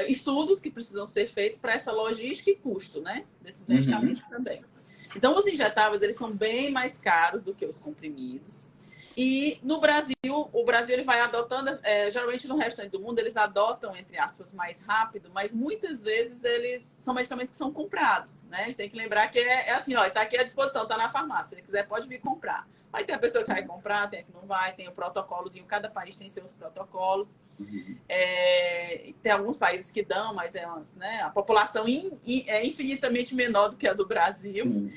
estudos que precisam ser feitos para essa logística e custo, né? Desses medicamentos também. Então, os injetáveis, eles são bem mais caros do que os comprimidos. E no Brasil, o Brasil ele vai adotando, geralmente no restante do mundo, eles adotam, entre aspas, mais rápido, mas muitas vezes eles são medicamentos que são comprados, né? A gente tem que lembrar que é assim, ó, tá aqui à disposição, tá na farmácia. Se ele quiser, pode vir comprar. Vai ter a pessoa que vai comprar, tem a que não vai, tem o protocolozinho, cada país tem seus protocolos. Tem alguns países que dão, mas né, a população é infinitamente menor do que a do Brasil.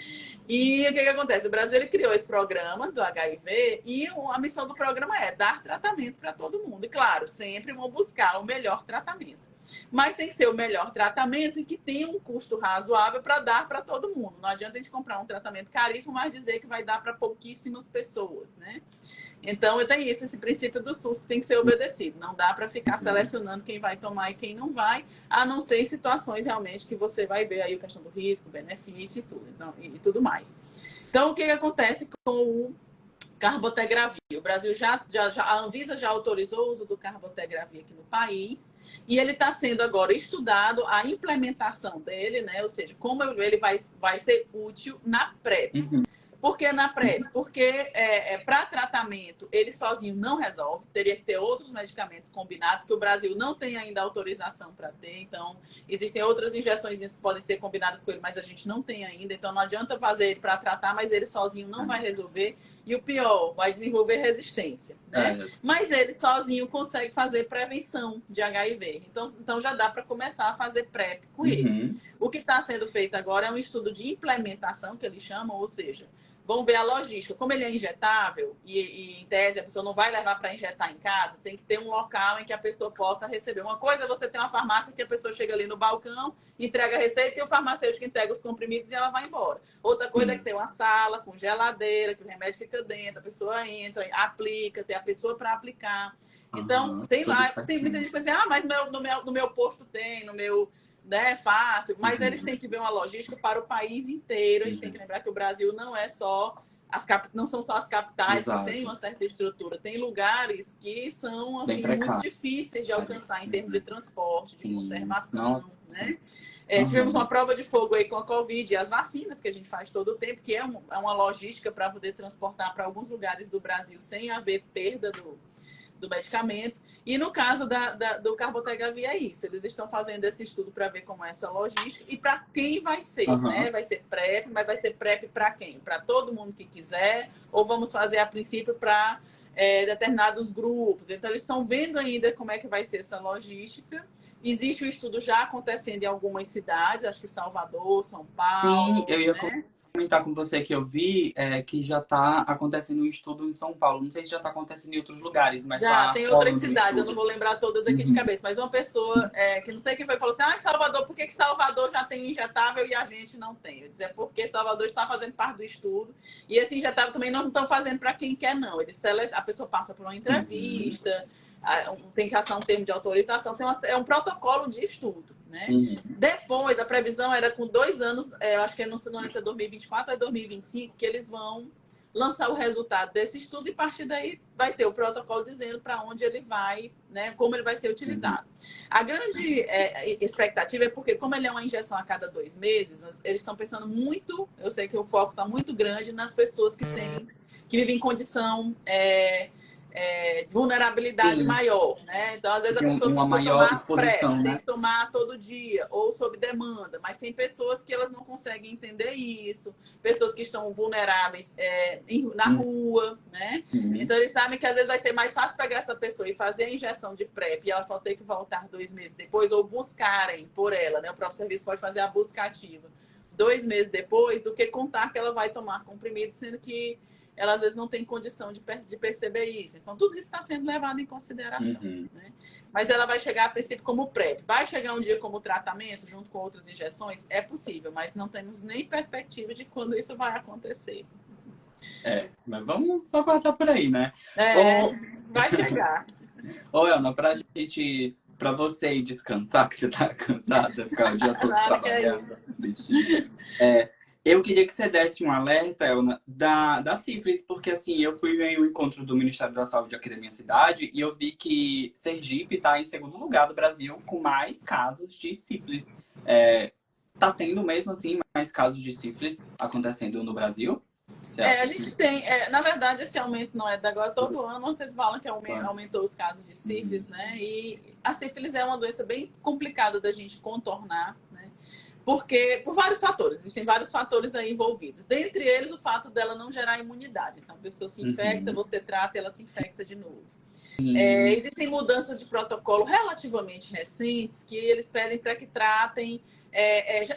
E o que acontece? O Brasil ele criou esse programa do HIV e a missão do programa é dar tratamento para todo mundo. E claro, sempre vão buscar o melhor tratamento. Mas tem que ser o melhor tratamento e que tenha um custo razoável para dar para todo mundo. Não adianta a gente comprar um tratamento caríssimo, mas dizer que vai dar para pouquíssimas pessoas, né? Então, tem esse princípio do SUS que tem que ser obedecido. Não dá para ficar selecionando quem vai tomar e quem não vai, a não ser em situações realmente que você vai ver aí a questão do risco, benefício e tudo, então, e tudo mais. Então, o que acontece com o carbotegravir? O Brasil a Anvisa já autorizou o uso do carbotegravir aqui no país e ele está sendo agora estudado a implementação dele, né? Ou seja, como ele vai ser útil na PrEP. Por que na PrEP? Porque para tratamento ele sozinho não resolve, teria que ter outros medicamentos combinados que o Brasil não tem ainda autorização para ter, então existem outras injeções que podem ser combinadas com ele, mas a gente não tem ainda, então não adianta fazer ele para tratar, mas ele sozinho não vai resolver e o pior, vai desenvolver resistência, né? Mas ele sozinho consegue fazer prevenção de HIV, então já dá para começar a fazer PrEP com ele. O que está sendo feito agora é um estudo de implementação, que eles chamam, ou seja, vão ver a logística. Como ele é injetável e em tese a pessoa não vai levar para injetar em casa, tem que ter um local em que a pessoa possa receber. Uma coisa é você ter uma farmácia que a pessoa chega ali no balcão, entrega a receita e o farmacêutico entrega os comprimidos e ela vai embora. Outra coisa é que tem uma sala com geladeira, que o remédio fica dentro, a pessoa entra, aplica, tem a pessoa para aplicar. Então, tem muita gente que pensa assim, mas no meu posto tem, no meu... né, fácil, mas eles têm que ver uma logística para o país inteiro. A gente tem que lembrar que o Brasil não é só não são só as capitais que têm uma certa estrutura, tem lugares que são assim muito difíceis de alcançar em termos de transporte, de conservação, né? Tivemos uma prova de fogo aí com a Covid e as vacinas que a gente faz todo o tempo, que é uma logística para poder transportar para alguns lugares do Brasil sem haver perda do medicamento. E no caso do carbotegravir é isso. Eles estão fazendo esse estudo para ver como é essa logística e para quem vai ser, né? Vai ser PrEP, mas vai ser PrEP para quem? Para todo mundo que quiser, ou vamos fazer a princípio para determinados grupos. Então, eles estão vendo ainda como é que vai ser essa logística. Existe o estudo já acontecendo em algumas cidades, acho que Salvador, São Paulo. Sim, eu ia comentar com você que eu vi que já está acontecendo um estudo em São Paulo. Não sei se já está acontecendo em outros lugares, mas já tem outras cidades, eu não vou lembrar todas aqui de cabeça, mas uma pessoa que não sei quem foi falou assim, Salvador, por que Salvador já tem injetável e a gente não tem? Eu disse, porque Salvador está fazendo parte do estudo e esse injetável também não estão fazendo para quem quer, não. A pessoa passa por uma entrevista, tem que assinar um termo de autorização, é um protocolo de estudo, né? Depois, a previsão era com 2 anos, eu acho que não sei se é 2024 ou 2025, que eles vão lançar o resultado desse estudo e a partir daí vai ter o protocolo dizendo para onde ele vai, né, como ele vai ser utilizado. A grande expectativa é porque, como ele é uma injeção a cada 2 meses, eles estão pensando muito, eu sei que o foco está muito grande nas pessoas que vivem em condição de vulnerabilidade maior, né? Então, às vezes a pessoa uma precisa maior tomar exposição, né? tem que tomar todo dia ou sob demanda, mas tem pessoas que elas não conseguem entender isso, pessoas que estão vulneráveis na rua, né? Então, eles sabem que às vezes vai ser mais fácil pegar essa pessoa e fazer a injeção de PrEP e ela só ter que voltar 2 meses depois ou buscarem por ela, né? O próprio serviço pode fazer a busca ativa 2 meses depois do que contar que ela vai tomar comprimido, sendo que ela às vezes não tem condição de perceber isso. Então, tudo isso está sendo levado em consideração. Né? Mas ela vai chegar, a princípio, como PrEP. Vai chegar um dia como tratamento, junto com outras injeções? É possível, mas não temos nem perspectiva de quando isso vai acontecer. Mas vamos aguardar por aí, né? Vai chegar. Ô, Elna, pra você ir descansar, que você tá cansada, ficar o dia todo trabalhando. Eu queria que você desse um alerta, Elna, da sífilis, porque assim, eu fui em um encontro do Ministério da Saúde aqui da minha cidade e eu vi que Sergipe está em segundo lugar do Brasil com mais casos de sífilis. Tá tendo mesmo assim mais casos de sífilis acontecendo no Brasil? A gente tem, na verdade, esse aumento não é de agora, todo ano vocês falam que aumentou os casos de sífilis, né? E a sífilis é uma doença bem complicada da gente contornar, né? Porque, por vários fatores, existem vários fatores aí envolvidos. Dentre eles, o fato dela não gerar imunidade. Então, a pessoa se infecta, você trata, ela se infecta de novo. Existem mudanças de protocolo relativamente recentes que eles pedem para que tratem.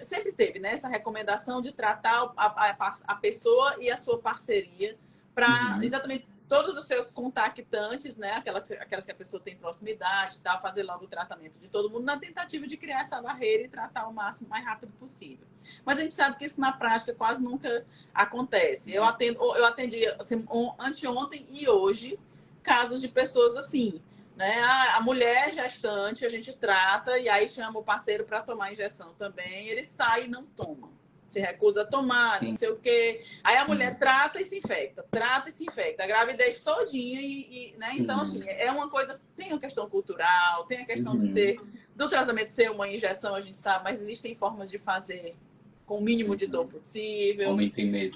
Sempre teve, né, essa recomendação de tratar a pessoa e a sua parceria para exatamente todos os seus contactantes, né, aquelas que a pessoa tem proximidade, tá, fazer logo o tratamento de todo mundo na tentativa de criar essa barreira e tratar o máximo mais rápido possível. Mas a gente sabe que isso na prática quase nunca acontece. Eu atendi assim, anteontem e hoje casos de pessoas assim, né? A mulher gestante a gente trata e aí chama o parceiro para tomar injeção também, ele sai e não toma. Se recusa a tomar, não sei o quê. Aí a mulher trata e se infecta, a gravidez todinha né? Então, assim, é uma coisa, tem a questão cultural, tem a questão do tratamento ser uma injeção, a gente sabe, mas existem formas de fazer com o mínimo de dor possível.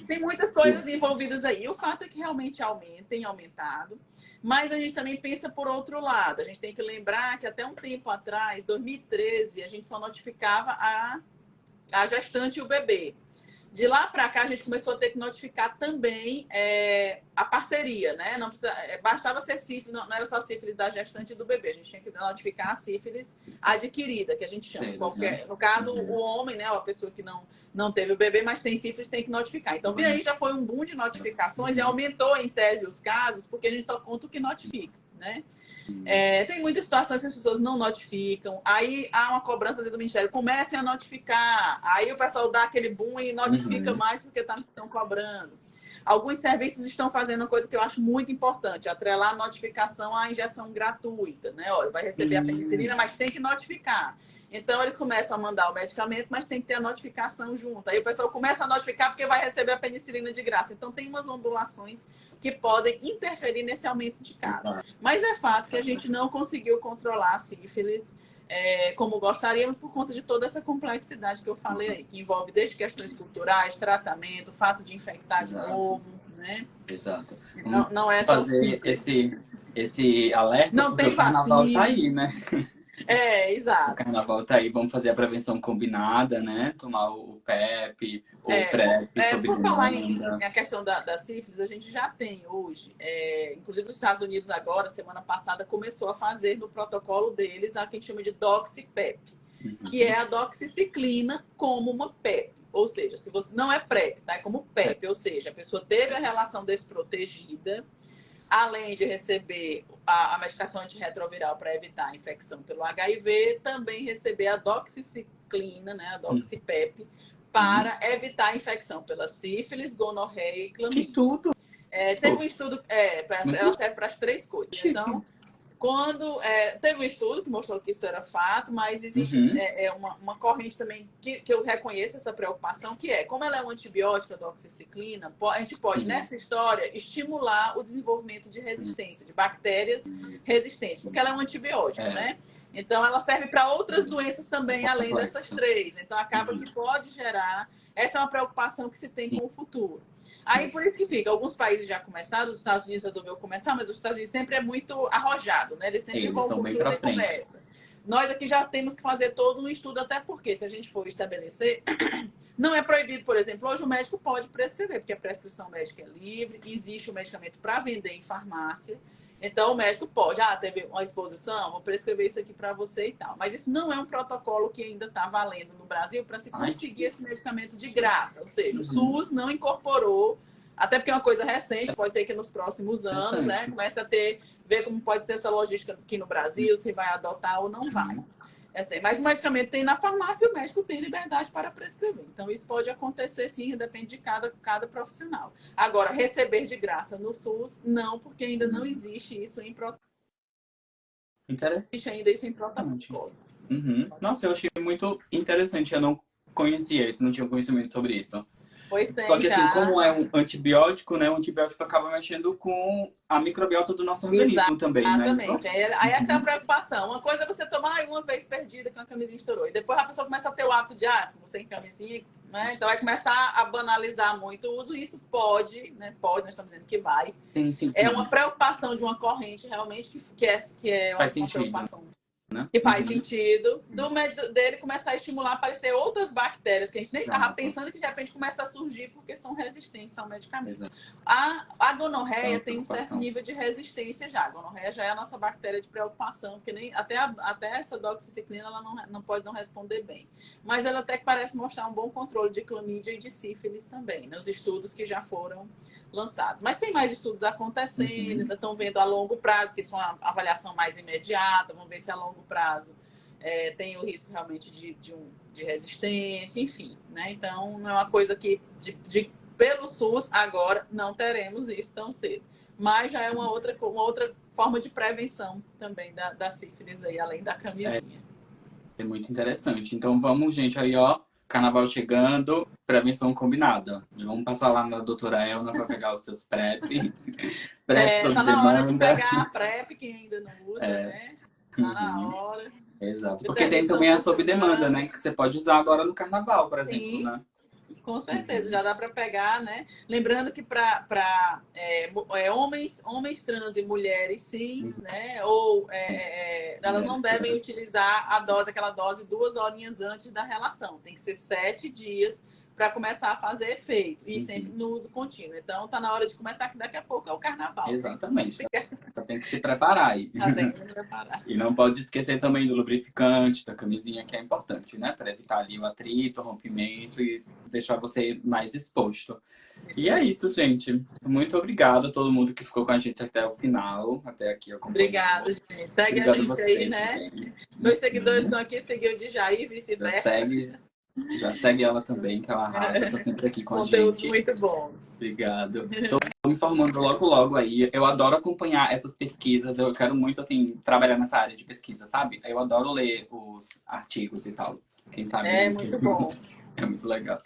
Tem muitas coisas envolvidas aí. O fato é que realmente tem aumentado. Mas a gente também pensa por outro lado. A gente tem que lembrar que até um tempo atrás, 2013, a gente só notificava a gestante e o bebê. De lá para cá, a gente começou a ter que notificar também a parceria, né? Não precisa, bastava ser sífilis, não era só sífilis da gestante e do bebê. A gente tinha que notificar a sífilis adquirida, que a gente chama. No caso, o homem, né? A pessoa que não teve o bebê, mas tem sífilis, tem que notificar. Então, aí já foi um boom de notificações e aumentou, em tese, os casos, porque a gente só conta o que notifica, né? Tem muitas situações que as pessoas não notificam. Aí há uma cobrança do Ministério. Comecem a notificar. Aí o pessoal dá aquele boom e notifica mais porque estão cobrando. Alguns serviços estão fazendo uma coisa que eu acho muito importante. Atrelar a notificação à injeção gratuita. Né? Olha, vai receber a penicilina, mas tem que notificar. Então, eles começam a mandar o medicamento, mas tem que ter a notificação junto. Aí o pessoal começa a notificar porque vai receber a penicilina de graça. Então, tem umas ondulações que podem interferir nesse aumento de casos. Mas é fato que a gente não conseguiu controlar a sífilis como gostaríamos por conta de toda essa complexidade que eu falei aí, que envolve desde questões culturais, tratamento, fato de infectar de novo, né? Exato. Não é fazer esse alerta, não porque tem o carnaval vacina. tá aí, né? Exato. O carnaval tá aí, vamos fazer a prevenção combinada, né? Tomar o PEP, o PrEP, sob por falar demanda. a questão da sífilis, a gente já tem hoje, inclusive os Estados Unidos agora, semana passada, começou a fazer no protocolo deles a que a gente chama de doxy-PEP, que é a doxiciclina como uma PEP. Ou seja, se você não é PrEP, tá? É como PEP, ou seja, a pessoa teve a relação desprotegida, além de receber a medicação antirretroviral para evitar a infecção pelo HIV, também receber a doxiciclina, né, a doxy-PEP, para evitar a infecção pela sífilis, gonorreia e clamídia. Que tudo! Teve um estudo, ela serve para as 3 coisas. Então, teve um estudo que mostrou que isso era fato, mas existe uma corrente também que eu reconheço essa preocupação, que como ela é um antibiótico, a doxiciclina, a gente pode, nessa história, estimular o desenvolvimento de resistência, de bactérias resistentes, porque ela é um antibiótico, né? Então, ela serve para outras doenças também, além dessas 3. Então, acaba que pode gerar... Essa é uma preocupação que se tem com o futuro. Aí, por isso que fica. Alguns países já começaram, os Estados Unidos resolveu começar, mas os Estados Unidos sempre é muito arrojado, né? Eles sempre vão são com bem tudo pra e frente. começa. Nós aqui já temos que fazer todo um estudo, até porque, se a gente for estabelecer, não é proibido, por exemplo, hoje o médico pode prescrever, porque a prescrição médica é livre, existe o medicamento para vender em farmácia. Então, o médico pode, teve uma exposição, vou prescrever isso aqui para você e tal. Mas isso não é um protocolo que ainda está valendo no Brasil para se conseguir esse medicamento de graça. Ou seja, o SUS não incorporou, até porque é uma coisa recente, pode ser que nos próximos anos, né, comece a ver como pode ser essa logística aqui no Brasil, se vai adotar ou não vai. Mas o medicamento tem na farmácia e o médico tem liberdade para prescrever. Então, isso pode acontecer, sim, depende de cada profissional. Agora, receber de graça no SUS, não, porque ainda não existe isso em protocolo. Existe ainda isso em protocolo. Nossa, eu achei muito interessante. Eu não conhecia isso, não tinha conhecimento sobre isso. Pois tem, só que já. assim, como é um antibiótico, né? O antibiótico acaba mexendo com a microbiota do nosso organismo também, né? Exatamente. Aí é aquela preocupação. Uma coisa é você tomar uma vez perdida que uma camisinha estourou. E depois a pessoa começa a ter o hábito de, você em camisinha, né? Então vai começar a banalizar muito o uso. Isso pode, né? Pode, nós estamos dizendo que vai. Sim. É uma preocupação de uma corrente realmente que é uma preocupação né? Que faz sentido dele começar a estimular a aparecer outras bactérias que a gente nem estava pensando que de repente começa a surgir porque são resistentes ao medicamento. Exato. A gonorreia Então, tem um certo nível de resistência já. A gonorreia já é a nossa bactéria de preocupação, porque nem, até essa doxiciclina ela não pode não responder bem. Mas ela até que parece mostrar um bom controle de clamídia e de sífilis também, nos estudos que já foram lançados. Mas tem mais estudos acontecendo, ainda estão vendo a longo prazo, que isso é uma avaliação mais imediata, vamos ver se a longo prazo tem o risco realmente de resistência, enfim, né? Então, não é uma coisa que pelo SUS agora não teremos isso tão cedo. Mas já é uma outra forma de prevenção também da sífilis aí, além da camisinha. É muito interessante. Então vamos, gente, aí, ó. Carnaval chegando, prevenção combinada. Vamos passar lá na doutora Elna para pegar os seus PrEP. PrEP sob Tá na hora de demanda. pegar a PrEP, quem ainda não usa, né? Tá na hora. Exato. Porque tem também a sob demanda, né? Que você pode usar agora no carnaval, por exemplo, Sim. né? Com certeza, já dá para pegar, né? Lembrando que para homens trans e mulheres cis, né? Ou elas não devem utilizar aquela dose 2 horinhas antes da relação. Tem que ser 7 dias para começar a fazer efeito. E sempre no uso contínuo. Então, tá na hora de começar, que daqui a pouco é o carnaval. Exatamente. Só tem que se preparar aí. Tem que se preparar. E não pode esquecer também do lubrificante, da camisinha, que é importante, né? Para evitar ali o atrito, o rompimento e deixar você mais exposto. E é isso, gente. Muito obrigado a todo mundo que ficou com a gente até o final, até aqui. Obrigada, gente. Segue Obrigado a gente você, aí, né? Meus seguidores estão aqui, seguiu de Jair e vice-versa. Já segue ela também, que ela arrasa, tá sempre aqui com a Conteúdos gente. muito bons. Obrigado. Tô me informando logo aí. Eu adoro acompanhar essas pesquisas. Eu quero muito, assim, trabalhar nessa área de pesquisa, sabe? Eu adoro ler os artigos e tal. Quem sabe? É muito bom. É muito legal.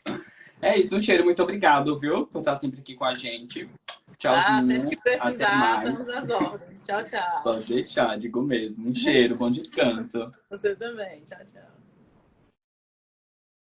É isso, um cheiro. Muito obrigado, viu? Por estar sempre aqui com a gente. Tchauzinho. Sempre que Até precisar, mais. estamos às ordens. Tchau, tchau. Pode deixar, digo mesmo. Um cheiro, bom descanso. Você também. Tchau, tchau.